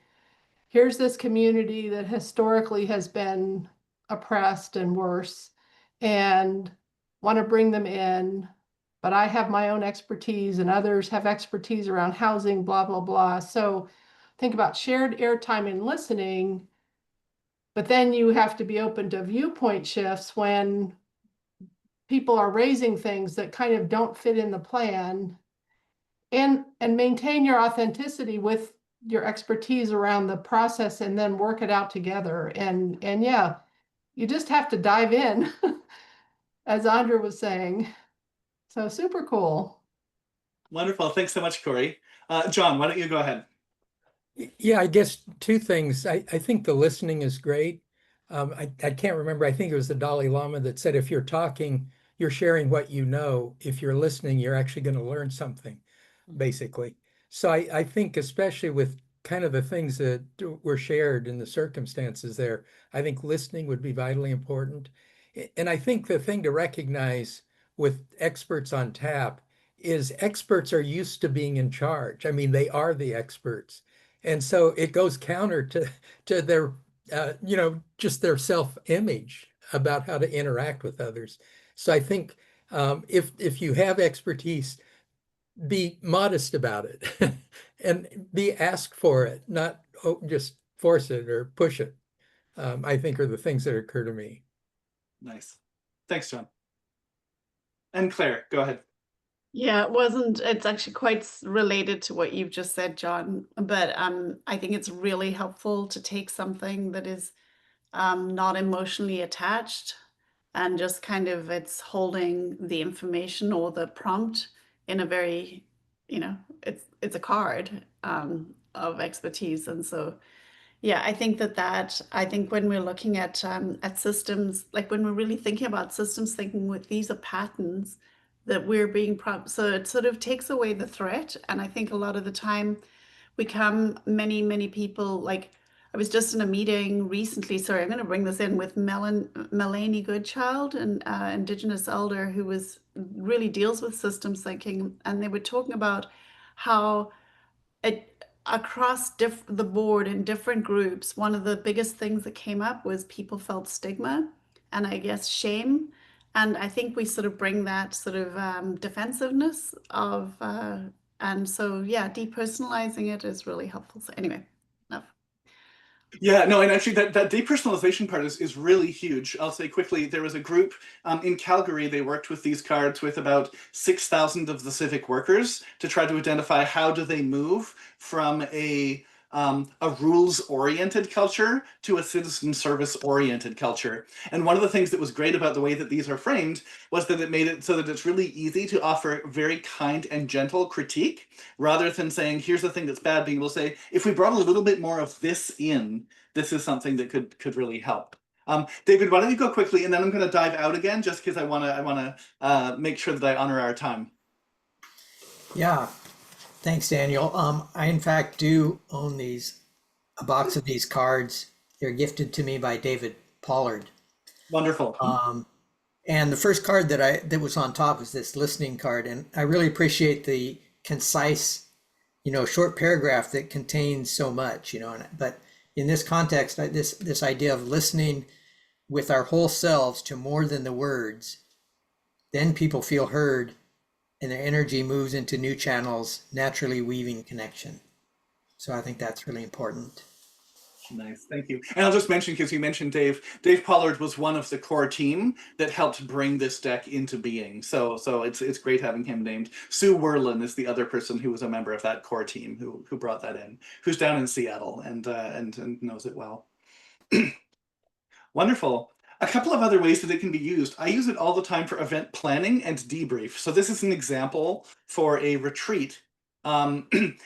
here's this community that historically has been oppressed and worse, and want to bring them in, but I have my own expertise and others have expertise around housing, blah, blah, blah. So think about shared airtime and listening, but then you have to be open to viewpoint shifts when people are raising things that kind of don't fit in the plan, and maintain your authenticity with your expertise around the process, and then work it out together. And yeah, you just have to dive in, as Andra was saying. So super cool. Wonderful. Thanks so much, Corey. John, why don't you go ahead? Yeah, I guess two things. I think the listening is great. I can't remember. I think it was the Dalai Lama that said, if you're talking, you're sharing what you know. If you're listening, you're actually going to learn something, basically. So I think especially with kind of the things that were shared in the circumstances there, I think listening would be vitally important. And I think the thing to recognize with experts on tap is experts are used to being in charge. I mean, they are the experts. And so it goes counter to their, just their self-image about how to interact with others. So I think if you have expertise, be modest about it and be asked for it, not just force it or push it. I think are the things that occur to me. Nice. Thanks, John. And Claire, go ahead. Yeah, it's actually quite related to what you've just said, John, but I think it's really helpful to take something that is not emotionally attached, and just kind of it's holding the information or the prompt in a very, it's a card of expertise. And so yeah, I think I think when we're looking at systems, like when we're really thinking about systems thinking, with these are patterns that we're being so it sort of takes away the threat. And I think a lot of the time many people, like I was just in a meeting recently, sorry, I'm going to bring this in, with Melanie Goodchild, an Indigenous elder who really deals with systems thinking, and they were talking about how across the board in different groups, one of the biggest things that came up was people felt stigma and I guess shame. And I think we sort of bring that sort of defensiveness of, and so yeah, depersonalizing it is really helpful. So anyway, enough. Yeah, no, and actually that depersonalization part is really huge. I'll say quickly, there was a group in Calgary, they worked with these cards with about 6,000 of the civic workers to try to identify how do they move from a rules-oriented culture to a citizen service-oriented culture. And one of the things that was great about the way that these are framed was that it made it so that it's really easy to offer very kind and gentle critique, rather than saying, here's the thing that's bad, being able to say, if we brought a little bit more of this in, this is something that could really help. David, why don't you go quickly, and then I'm going to dive out again, just because I want to make sure that I honor our time. Yeah, thanks, Daniel. I in fact do own a box of these cards. They're gifted to me by David Pollard. Wonderful. And the first card that was on top was this listening card, and I really appreciate the concise, short paragraph that contains so much, but in this context, this idea of listening with our whole selves to more than the words, then people feel heard and their energy moves into new channels, naturally weaving connection. So I think that's really important. Nice, thank you. And I'll just mention, because you mentioned Dave Pollard was one of the core team that helped bring this deck into being. So it's great having him named. Sue Werlin is the other person who was a member of that core team who brought that in, who's down in Seattle and knows it well. Wonderful. A couple of other ways that it can be used. I use it all the time for event planning and debrief. So this is an example for a retreat. And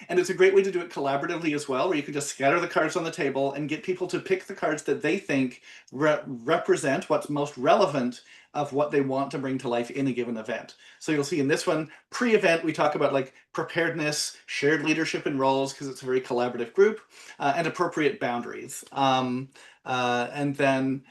it's a great way to do it collaboratively as well, where you can just scatter the cards on the table and get people to pick the cards that they think represent what's most relevant of what they want to bring to life in a given event. So you'll see in this one, pre-event, we talk about like preparedness, shared leadership and roles, because it's a very collaborative group, and appropriate boundaries. And then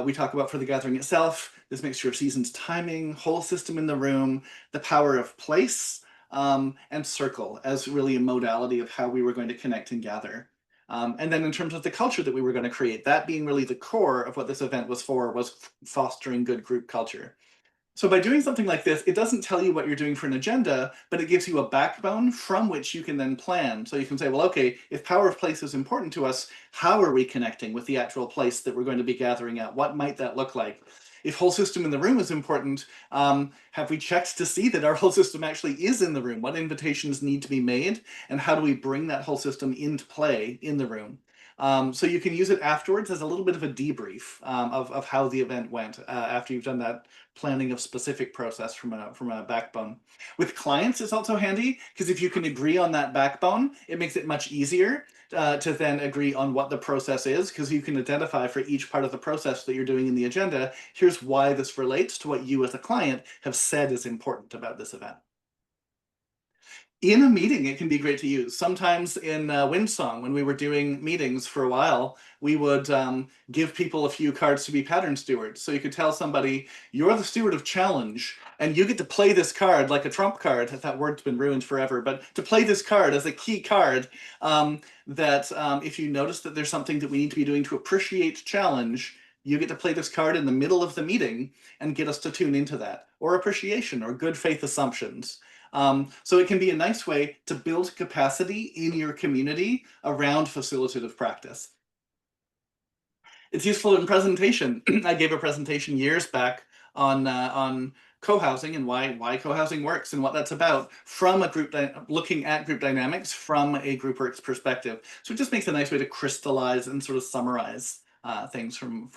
we talk about for the gathering itself, this mixture of seasons, timing, whole system in the room, the power of place, and circle as really a modality of how we were going to connect and gather. And then in terms of the culture that we were going to create, that being really the core of what this event was for, was fostering good group culture. So by doing something like this, it doesn't tell you what you're doing for an agenda, but it gives you a backbone from which you can then plan. So you can say, well, okay, if power of place is important to us, how are we connecting with the actual place that we're going to be gathering at? What might that look like? If whole system in the room is important, have we checked to see that our whole system actually is in the room? What invitations need to be made? And how do we bring that whole system into play in the room? So you can use it afterwards as a little bit of a debrief of how the event went after you've done that planning of specific process from a backbone. With clients, it's also handy because if you can agree on that backbone, it makes it much easier to then agree on what the process is, because you can identify for each part of the process that you're doing in the agenda, here's why this relates to what you as a client have said is important about this event. In a meeting, it can be great to use. Sometimes in Windsong, when we were doing meetings for a while, we would give people a few cards to be pattern stewards. So you could tell somebody, you're the steward of challenge, and you get to play this card like a trump card. That word's been ruined forever, but to play this card as a key card that if you notice that there's something that we need to be doing to appreciate challenge, you get to play this card in the middle of the meeting and get us to tune into that, or appreciation, or good faith assumptions. So it can be a nice way to build capacity in your community around facilitative practice. It's useful in presentation. I gave a presentation years back on co-housing and why co-housing works and what that's about from a group, looking at group dynamics from a Groupworks perspective. So it just makes a nice way to crystallize and sort of summarize things from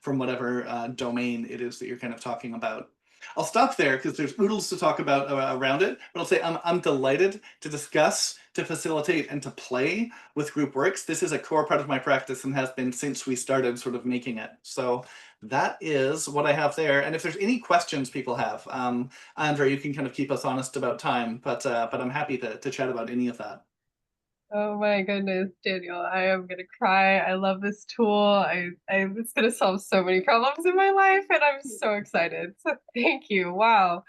whatever domain it is that you're kind of talking about. I'll stop there because there's oodles to talk about around it, but I'll say I'm delighted to discuss, to facilitate, and to play with Groupworks. This is a core part of my practice and has been since we started sort of making it. So that is what I have there. And if there's any questions people have, Andre, you can kind of keep us honest about time, but I'm happy to chat about any of that. Oh my goodness, Daniel, I am gonna cry. I love this tool. It's gonna solve so many problems in my life, and I'm so excited. So thank you. Wow.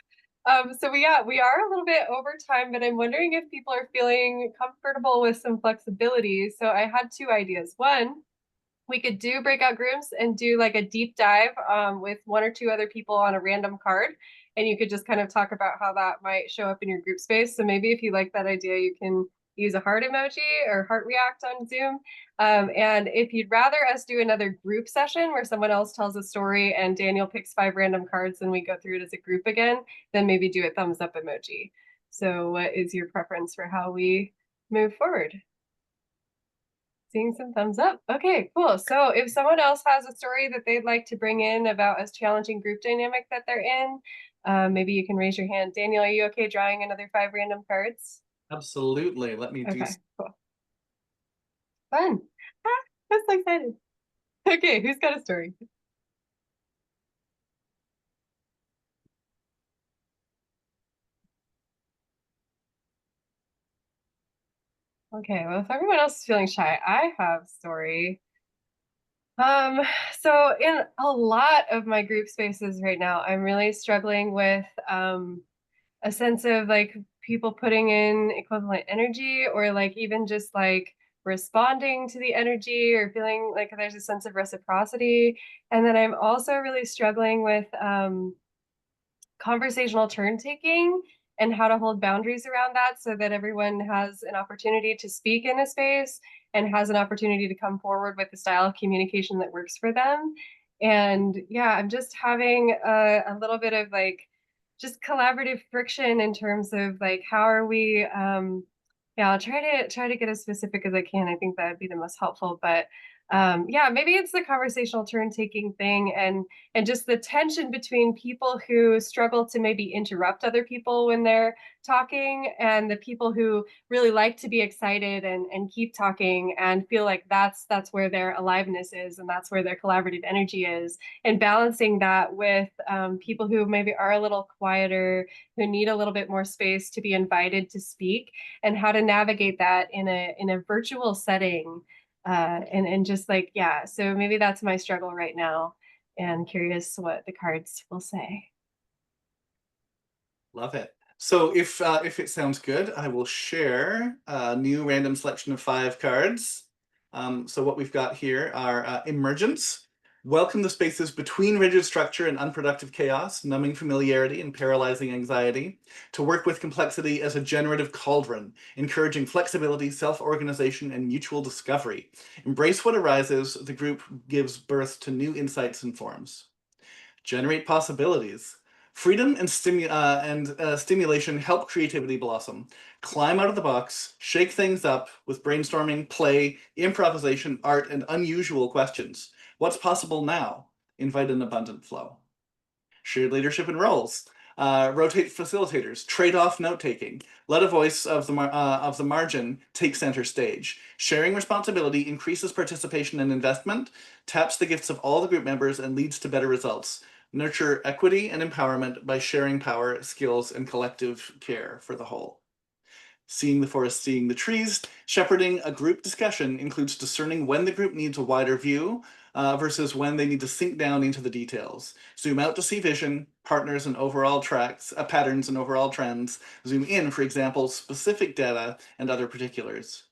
So we are a little bit over time, but I'm wondering if people are feeling comfortable with some flexibility. So I had two ideas. One, we could do breakout groups and do like a deep dive with one or two other people on a random card. And you could just kind of talk about how that might show up in your group space. So maybe if you like that idea, you can use a heart emoji or heart react on Zoom. And if you'd rather us do another group session where someone else tells a story and Daniel picks 5 random cards and we go through it as a group again, then maybe do a thumbs up emoji. So what is your preference for how we move forward? Seeing some thumbs up. Okay, cool. So if someone else has a story that they'd like to bring in about a challenging group dynamic that they're in, maybe you can raise your hand. Daniel, are you okay drawing another 5 random cards? Absolutely. Let me do. Okay, cool. Fun. Ah, I'm so excited. Okay, who's got a story? Okay, well, if everyone else is feeling shy, I have a story. So in a lot of my group spaces right now, I'm really struggling with a sense of like people putting in equivalent energy, or like even just like responding to the energy, or feeling like there's a sense of reciprocity. And then I'm also really struggling with conversational turn taking and how to hold boundaries around that so that everyone has an opportunity to speak in a space and has an opportunity to come forward with the style of communication that works for them. And yeah, I'm just having a little bit of like just collaborative friction in terms of like how are we yeah, I'll try to get as specific as I can. I think that would be the most helpful. But yeah, maybe it's the conversational turn taking thing and just the tension between people who struggle to maybe interrupt other people when they're talking and the people who really like to be excited and keep talking and feel like that's where their aliveness is and that's where their collaborative energy is, and balancing that with people who maybe are a little quieter, who need a little bit more space to be invited to speak, and how to navigate that in a virtual setting. And just like, yeah, so maybe that's my struggle right now, and curious what the cards will say. Love it. So if it sounds good, I will share a new random selection of 5 cards. So what we've got here are emergence. Welcome the spaces between rigid structure and unproductive chaos, numbing familiarity and paralyzing anxiety, to work with complexity as a generative cauldron, encouraging flexibility, self-organization, and mutual discovery. Embrace what arises, the group gives birth to new insights and forms. Generate possibilities. Freedom and stimulation help creativity blossom. Climb out of the box, shake things up with brainstorming, play, improvisation, art, and unusual questions. What's possible now? Invite an abundant flow. Shared leadership and roles. Rotate facilitators. Trade off note taking. Let a voice of the margin take center stage. Sharing responsibility increases participation and investment, taps the gifts of all the group members, and leads to better results. Nurture equity and empowerment by sharing power, skills, and collective care for the whole. Seeing the forest, seeing the trees. Shepherding a group discussion includes discerning when the group needs a wider view versus when they need to sink down into the details. Zoom out to see vision, partners, and overall patterns and overall trends. Zoom in, for example, specific data and other particulars.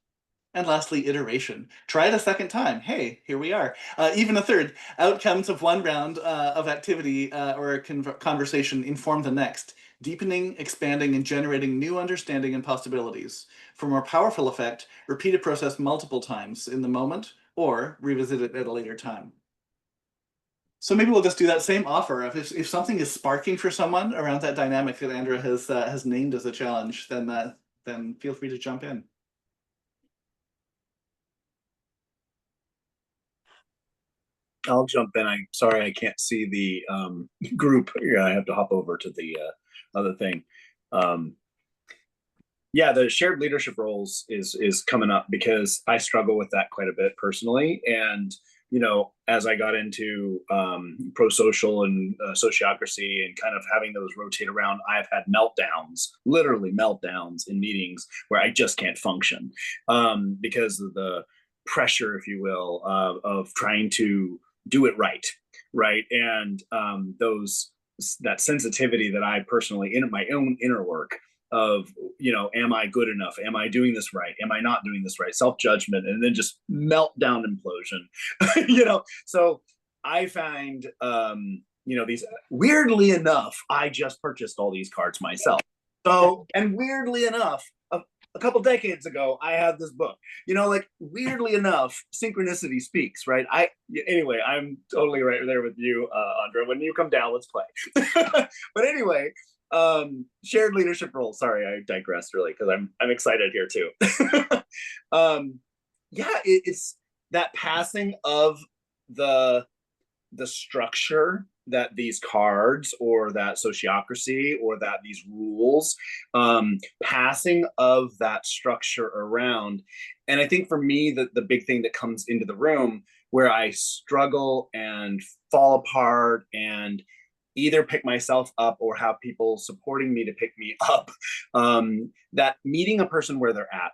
And lastly, iteration. Try it a second time. Hey, here we are. Even a third. Outcomes of one round of activity or a conversation inform the next, deepening, expanding, and generating new understanding and possibilities. For more powerful effect, repeat a process multiple times in the moment or revisit it at a later time. So maybe we'll just do that same offer. If something is sparking for someone around that dynamic that Andrea has named as a challenge, then feel free to jump in. I'll jump in. I'm sorry I can't see the group. Yeah, I have to hop over to the other thing. Yeah, the shared leadership roles is coming up because I struggle with that quite a bit personally. And you know, as I got into pro-social and sociocracy and kind of having those rotate around, I've had meltdowns, literally meltdowns in meetings where I just can't function because of the pressure, if you will, of trying to do it right, and that sensitivity that I personally in my own inner work of, you know, am I good enough? Am I doing this right? Am I not doing this right? Self-judgment, and then just meltdown implosion. You know, so I find you know, these, weirdly enough, I just purchased all these cards myself. So, and weirdly enough, a couple decades ago, I had this book. You know, like, weirdly enough, synchronicity speaks, right? Anyway, I'm totally right there with you, Andrea. When you come down, let's play. But anyway, shared leadership role. Sorry, I digressed really because I'm excited here too. Yeah, it's that passing of the structure that these cards or that sociocracy or that these rules, passing of that structure around. And I think for me, the big thing that comes into the room where I struggle and fall apart and either pick myself up or have people supporting me to pick me up, that meeting a person where they're at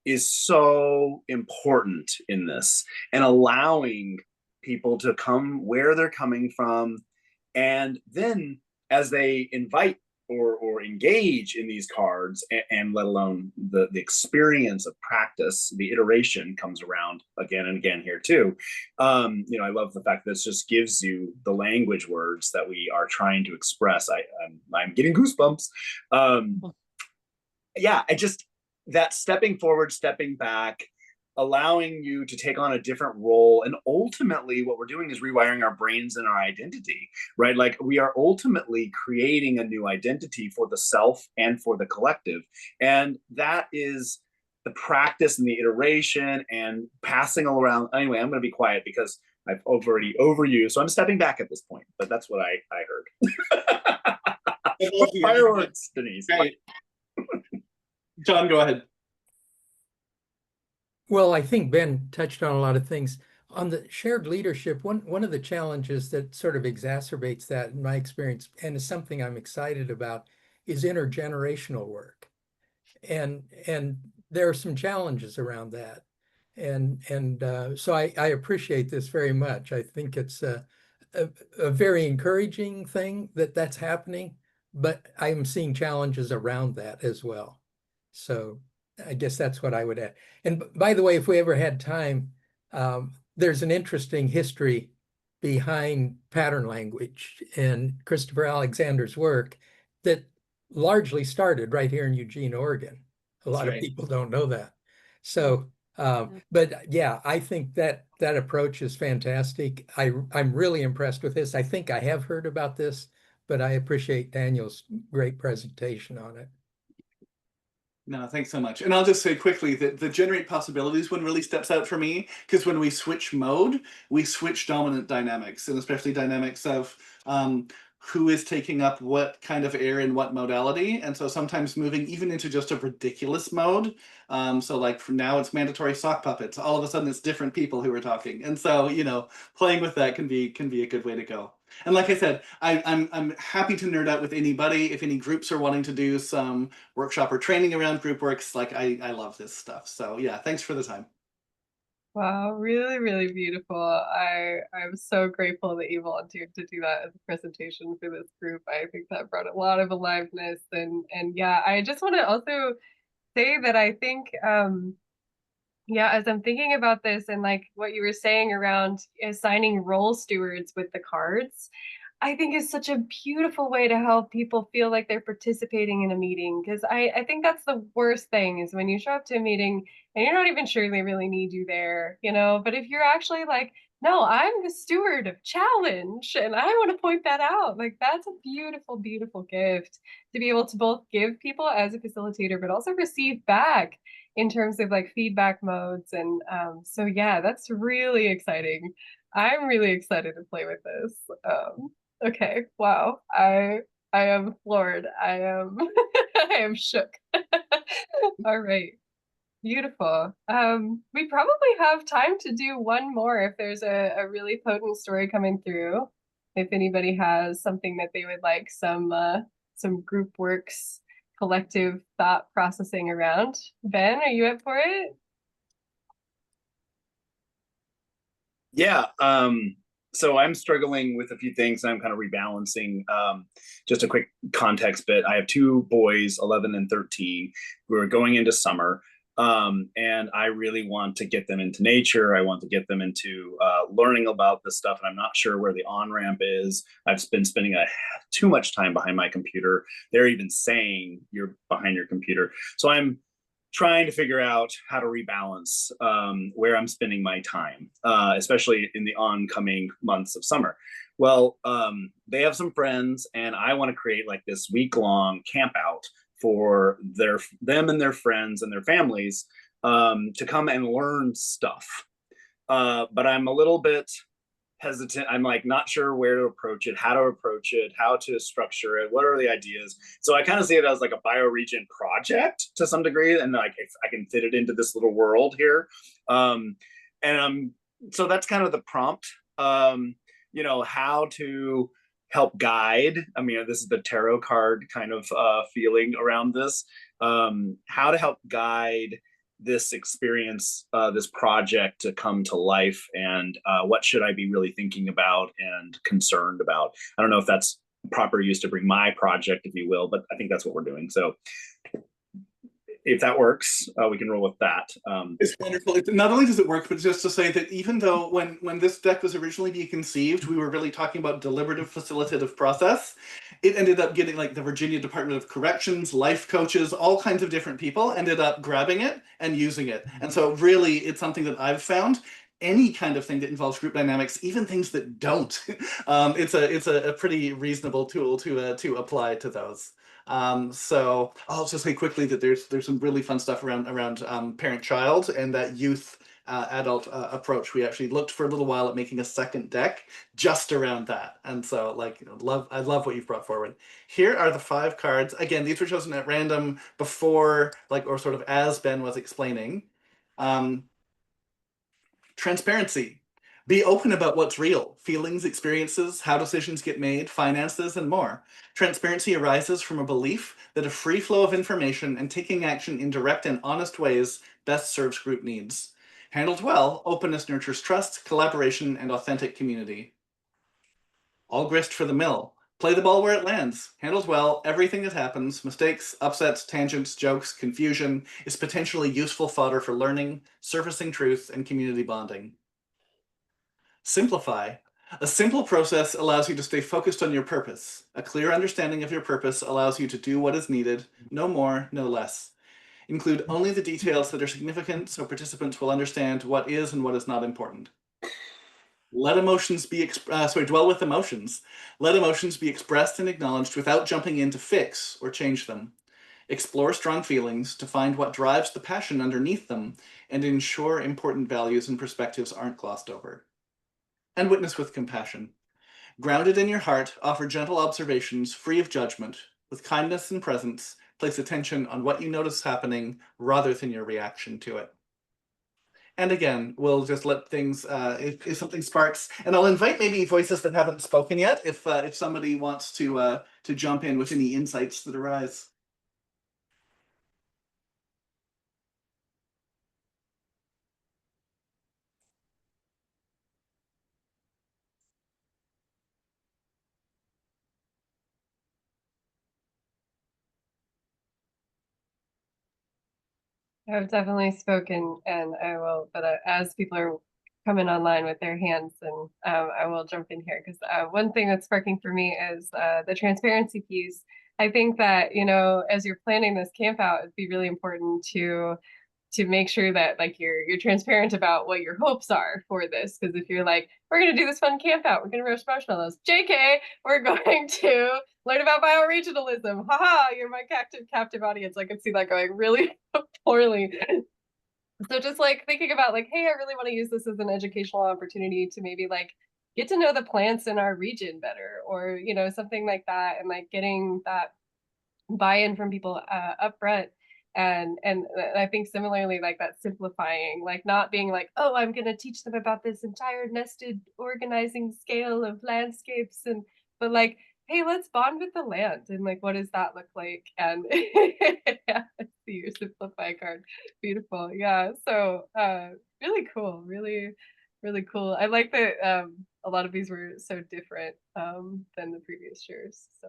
is so important in this, and allowing people to come where they're coming from. And then as they invite or engage in these cards, and let alone the experience of practice, the iteration comes around again and again here too. You know, I love the fact that this just gives you the language words that we are trying to express. I'm getting goosebumps. Yeah, I just, that stepping forward, stepping back, allowing you to take on a different role. And ultimately what we're doing is rewiring our brains and our identity, right? Like we are ultimately creating a new identity for the self and for the collective. And that is the practice and the iteration and passing all around. Anyway, I'm going to be quiet because I've already overused. So I'm stepping back at this point, but that's what I heard. Fireworks, Denise. Right. John, go ahead. Well, I think Ben touched on a lot of things. On the shared leadership, one of the challenges that sort of exacerbates that in my experience, and is something I'm excited about, is intergenerational work. And there are some challenges around that. So I appreciate this very much. I think it's a very encouraging thing that's happening, but I'm seeing challenges around that as well. So I guess that's what I would add. And by the way, if we ever had time, there's an interesting history behind pattern language and Christopher Alexander's work that largely started right here in Eugene, Oregon. A lot of people don't know that. So, but yeah, I think that approach is fantastic. I'm really impressed with this. I think I have heard about this, but I appreciate Daniel's great presentation on it. No, thanks so much. And I'll just say quickly that the generate possibilities one really steps out for me, because when we switch mode, we switch dominant dynamics, and especially dynamics of who is taking up what kind of air in what modality. And so sometimes moving even into just a ridiculous mode. So like for now it's mandatory sock puppets. All of a sudden it's different people who are talking. And so, you know, playing with that can be a good way to go. And like I said, I'm happy to nerd out with anybody. If any groups are wanting to do some workshop or training around Groupworks, like I love this stuff. So yeah, thanks for the time. Wow, really, really beautiful. I'm so grateful that you volunteered to do that as a presentation for this group. I think that brought a lot of aliveness, and yeah, I just want to also say that I think yeah, as I'm thinking about this and like what you were saying around assigning role stewards with the cards, I think is such a beautiful way to help people feel like they're participating in a meeting. Because I think that's the worst thing is when you show up to a meeting and you're not even sure they really need you there, you know? But if you're actually like, no, I'm the steward of challenge and I want to point that out, like that's a beautiful, beautiful gift to be able to both give people as a facilitator, but also receive back in terms of like feedback modes. And so, yeah, that's really exciting. I'm really excited to play with this. Okay, wow. I am floored. I am I am shook. All right. Beautiful. We probably have time to do one more if there's a really potent story coming through. If anybody has something that they would like some Groupworks collective thought processing around. Ben, are you up for it? Yeah. So I'm struggling with a few things. I'm kind of rebalancing. Just a quick context bit. I have two boys, 11 and 13, who are going into summer. And I really want to get them into nature. I want to get them into learning about this stuff. And I'm not sure where the on-ramp is. I've been spending too much time behind my computer. They're even saying you're behind your computer. So I'm trying to figure out how to rebalance where I'm spending my time, especially in the oncoming months of summer. Well, they have some friends, and I want to create like this week-long camp out for them and their friends and their families to come and learn stuff. But I'm a little bit hesitant. I'm like not sure where to approach it, how to structure it, what are the ideas. So I kind of see it as like a bioregion project to some degree, and like if I can fit it into this little world here. So that's kind of the prompt. You know, how to help guide. I mean, this is the tarot card kind of feeling around this. How to help guide this experience, this project to come to life, and what should I be really thinking about and concerned about? I don't know if that's proper use to bring my project, if you will, but I think that's what we're doing. So if that works, we can roll with that. It's wonderful. Not only does it work, but just to say that even though when this deck was originally being conceived, we were really talking about deliberative facilitative process, it ended up getting like the Virginia Department of Corrections, life coaches, all kinds of different people ended up grabbing it and using it. And so really it's something that I've found any kind of thing that involves group dynamics, even things that don't, it's a pretty reasonable tool to apply to those. So I'll just say quickly that there's some really fun stuff around parent-child and that youth adult approach. We actually looked for a little while at making a second deck just around that, and so like I love what you've brought forward. Here are the 5 cards. Again, these were chosen at random before, like, or sort of as Ben was explaining. Transparency. Be open about what's real, feelings, experiences, how decisions get made, finances, and more. Transparency arises from a belief that a free flow of information and taking action in direct and honest ways best serves group needs. Handled well, openness nurtures trust, collaboration, and authentic community. All grist for the mill. Play the ball where it lands. Handled well, everything that happens, mistakes, upsets, tangents, jokes, confusion, is potentially useful fodder for learning, surfacing truth, and community bonding. Simplify. A simple process allows you to stay focused on your purpose. A clear understanding of your purpose allows you to do what is needed, no more, no less. Include only the details that are significant so participants will understand what is and what is not important. Let emotions be, dwell with emotions. Let emotions be expressed and acknowledged without jumping in to fix or change them. Explore strong feelings to find what drives the passion underneath them and ensure important values and perspectives aren't glossed over. And witness with compassion. Grounded in your heart, offer gentle observations free of judgment. With kindness and presence, place attention on what you notice happening rather than your reaction to it. And again, we'll just let things, if something sparks, and I'll invite maybe voices that haven't spoken yet, if somebody wants to jump in with any insights that arise. I've definitely spoken, and I will, but as people are coming online with their hands, and I will jump in here because one thing that's sparking for me is the transparency piece. I think that, you know, as you're planning this camp out, it'd be really important to make sure that like you're transparent about what your hopes are for this. Because if you're like, we're gonna do this fun camp out, we're gonna roast marshmallows, JK, we're going to learn about bioregionalism. Haha, you're my captive audience. I can see that going really poorly. So just like thinking about like, hey, I really want to use this as an educational opportunity to maybe like get to know the plants in our region better, or you know, something like that, and like getting that buy-in from people up front. And I think similarly, like that simplifying, like not being like, oh, I'm going to teach them about this entire nested organizing scale of landscapes, and but like, hey, let's bond with the land, and like, what does that look like? And yeah, I see your simplify card. Beautiful. Yeah. So really cool. Really cool. I like that a lot of these were so different than the previous years. So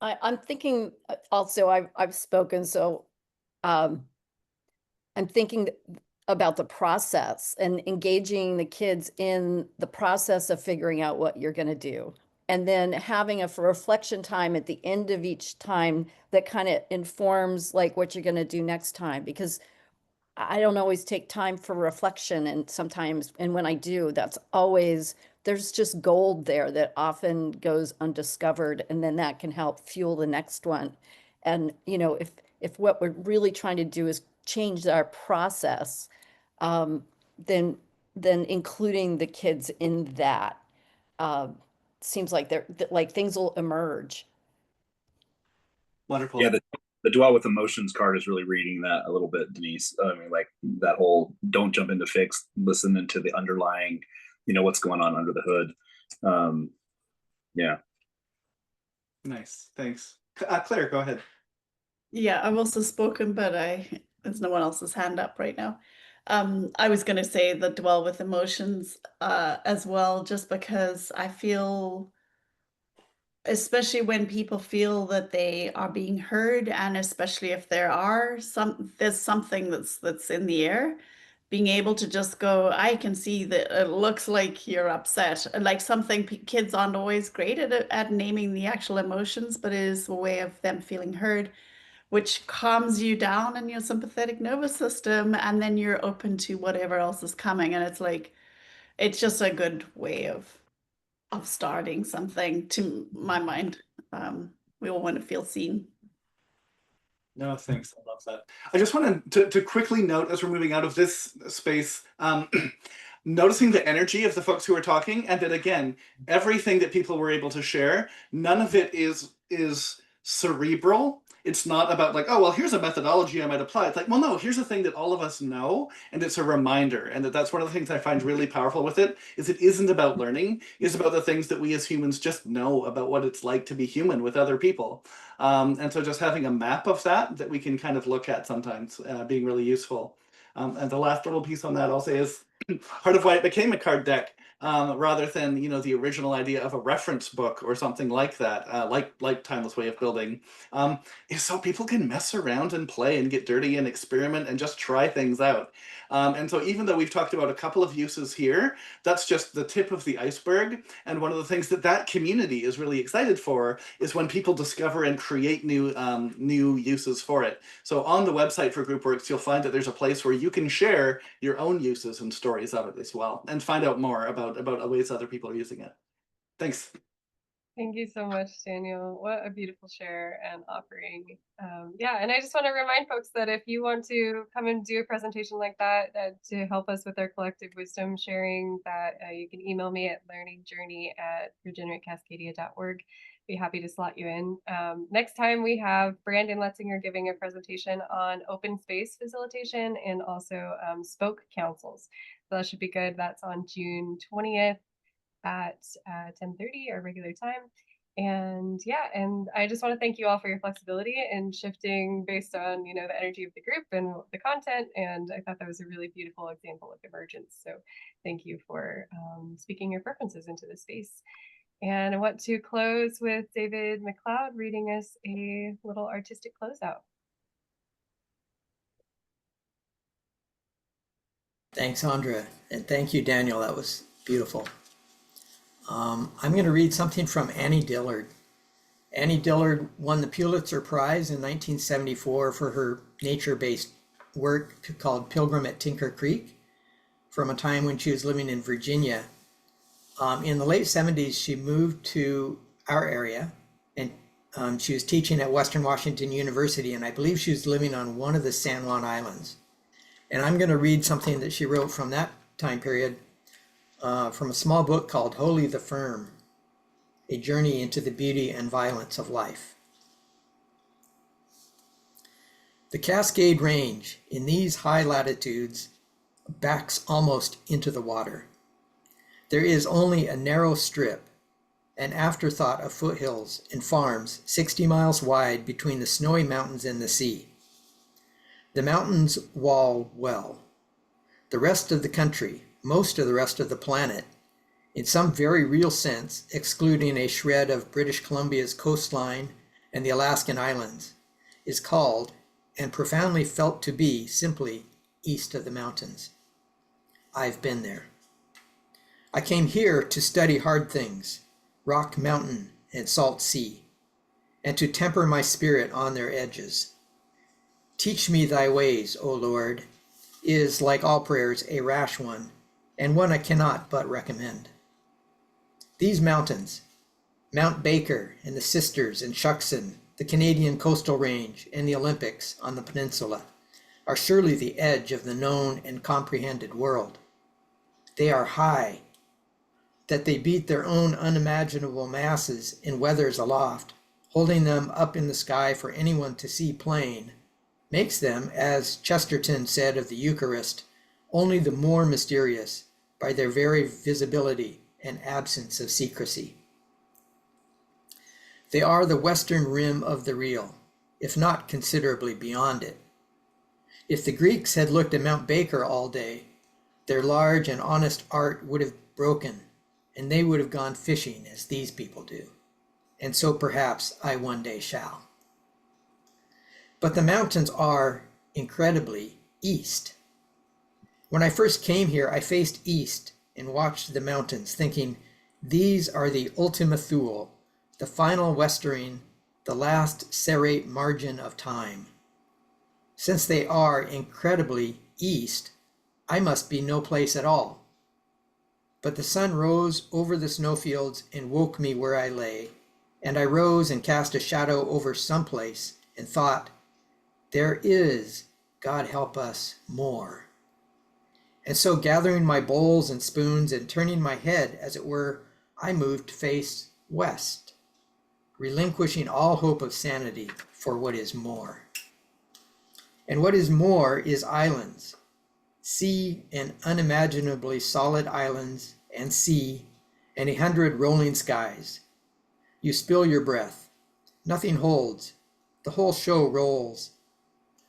I'm thinking also I've spoken, so I'm thinking about the process and engaging the kids in the process of figuring out what you're going to do. And then having a reflection time at the end of each time that kind of informs like what you're going to do next time, because I don't always take time for reflection, and sometimes, and when I do, that's always, there's just gold there that often goes undiscovered, and then that can help fuel the next one. And you know, if what we're really trying to do is change our process, um, then including the kids in that uh, seems like like things will emerge. Wonderful. Yeah, the dwell with emotions card is really reading that a little bit, Denise. I mean, like that whole don't jump into fix, listen into the underlying, you know, what's going on under the hood. Yeah. Nice, thanks. Claire, go ahead. Yeah, I've also spoken, but there's no one else's hand up right now. I was going to say the dwell with emotions as well, just because I feel, especially when people feel that they are being heard, and especially if there's something that's in the air, being able to just go, I can see that it looks like you're upset. Like something kids aren't always great at naming the actual emotions, but it is a way of them feeling heard, which calms you down in your sympathetic nervous system, and then you're open to whatever else is coming. And it's like, it's just a good way of starting something, to my mind. We all want to feel seen. No, thanks. I love that. I just wanted to quickly note, as we're moving out of this space, noticing the energy of the folks who are talking, and that again, everything that people were able to share, none of it is cerebral. It's not about like, oh, well, here's a methodology I might apply. It's like, well, no, here's a thing that all of us know, and it's a reminder. And that's one of the things I find really powerful with it, is it isn't about learning. It's about the things that we as humans just know about what it's like to be human with other people. And so just having a map of that we can kind of look at sometimes being really useful. And the last little piece on that I'll say is part of why it became a card deck, rather than the original idea of a reference book or something like that, like Timeless Way of Building, is so people can mess around and play and get dirty and experiment and just try things out. And so even though we've talked about a couple of uses here, that's just the tip of the iceberg. And one of the things that community is really excited for is when people discover and create new uses for it. So on the website for Groupworks, you'll find that there's a place where you can share your own uses and stories of it as well, and find out more about ways other people are using it. Thanks. Thank you so much, Daniel. What a beautiful share and offering. Yeah, and I just want to remind folks that if you want to come and do a presentation like that to help us with our collective wisdom sharing, that you can email me at learningjourney@regeneratecascadia.org. Be happy to slot you in. Next time we have Brandon Letzinger giving a presentation on open space facilitation and also spoke councils. So that should be good. That's on June 20th. At 10:30, our regular time. And yeah, and I just want to thank you all for your flexibility in shifting based on the energy of the group and the content. And I thought that was a really beautiful example of emergence. So thank you for speaking your preferences into the space. And I want to close with David McLeod reading us a little artistic closeout. Thanks, Andra, and thank you, Daniel. That was beautiful. I'm going to read something from Annie Dillard. Annie Dillard won the Pulitzer Prize in 1974 for her nature-based work called Pilgrim at Tinker Creek, from a time when she was living in Virginia. In the late 70s, she moved to our area, and she was teaching at Western Washington University, and I believe she was living on one of the San Juan Islands. And I'm going to read something that she wrote from that time period, from a small book called Holy the Firm, A Journey into the Beauty and Violence of Life. The Cascade Range in these high latitudes backs almost into the water. There is only a narrow strip, an afterthought of foothills and farms 60 miles wide between the snowy mountains and the sea. The mountains wall well. The rest of the country, most of the rest of the planet, in some very real sense, excluding a shred of British Columbia's coastline and the Alaskan islands, is called and profoundly felt to be simply east of the mountains. I've been there. I came here to study hard things, rock mountain and salt sea, and to temper my spirit on their edges. Teach me thy ways, O Lord, is, like all prayers, a rash one, and one I cannot but recommend. These mountains, Mount Baker and the Sisters and Shuckson, the Canadian Coastal Range and the Olympics on the peninsula, are surely the edge of the known and comprehended world. They are high, that they beat their own unimaginable masses in weathers aloft, holding them up in the sky for anyone to see plain, makes them, as Chesterton said of the Eucharist, only the more mysterious by their very visibility and absence of secrecy. They are the western rim of the real, if not considerably beyond it. If the Greeks had looked at Mount Baker all day, their large and honest art would have broken, and they would have gone fishing as these people do. And so perhaps I one day shall. But the mountains are, incredibly, east. When I first came here, I faced east and watched the mountains, thinking, these are the Ultima Thule, the final westering, the last serrate margin of time. Since they are incredibly east, I must be no place at all. But the sun rose over the snowfields and woke me where I lay, and I rose and cast a shadow over someplace and thought, there is, God help us, more. And so gathering my bowls and spoons and turning my head, as it were, I moved to face west, relinquishing all hope of sanity for what is more. And what is more is islands, sea and unimaginably solid islands, and sea and 100 rolling skies. You spill your breath. Nothing holds. The whole show rolls.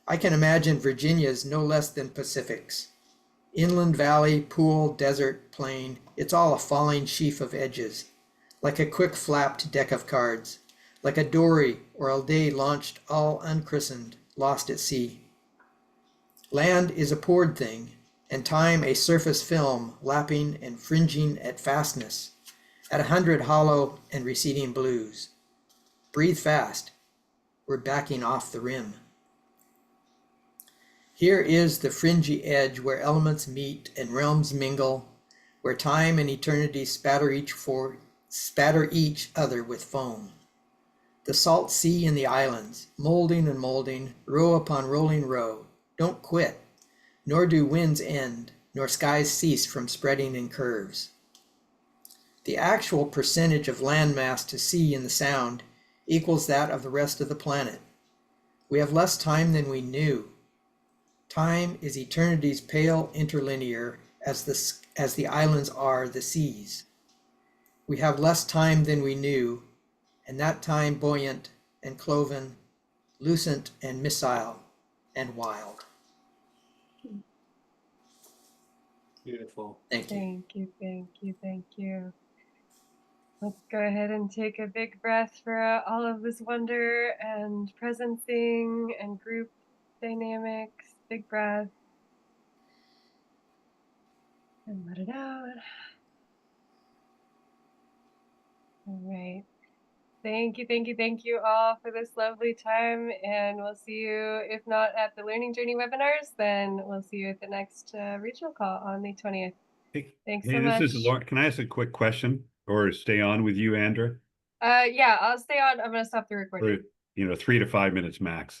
I can imagine Virginia's no less than Pacific's. Inland valley, pool, desert, plain, it's all a falling sheaf of edges, like a quick flapped deck of cards, like a dory or a day launched all unchristened, lost at sea. Land is a poured thing, and time a surface film lapping and fringing at fastness, at 100 hollow and receding blues. Breathe fast. We're backing off the rim. Here is the fringy edge where elements meet and realms mingle, where time and eternity spatter each other with foam. The salt sea and the islands, molding and molding, row upon rolling row, don't quit, nor do winds end, nor skies cease from spreading in curves. The actual percentage of landmass to sea in the Sound equals that of the rest of the planet. We have less time than we knew. Time is eternity's pale interlinear as the islands are the seas. We have less time than we knew, and that time buoyant and cloven, lucent and missile and wild. Beautiful. Thank you. Thank you, thank you, thank you. Let's go ahead and take a big breath for all of this wonder and presencing and group dynamics. Big breath. And let it out. All right. Thank you, thank you, thank you all for this lovely time. And we'll see you, if not at the Learning Journey webinars, then we'll see you at the next regional call on the 20th. Thanks so much. This is Lauren. Can I ask a quick question or stay on with you, Andra? Yeah, I'll stay on. I'm going to stop the recording. For, 3 to 5 minutes max.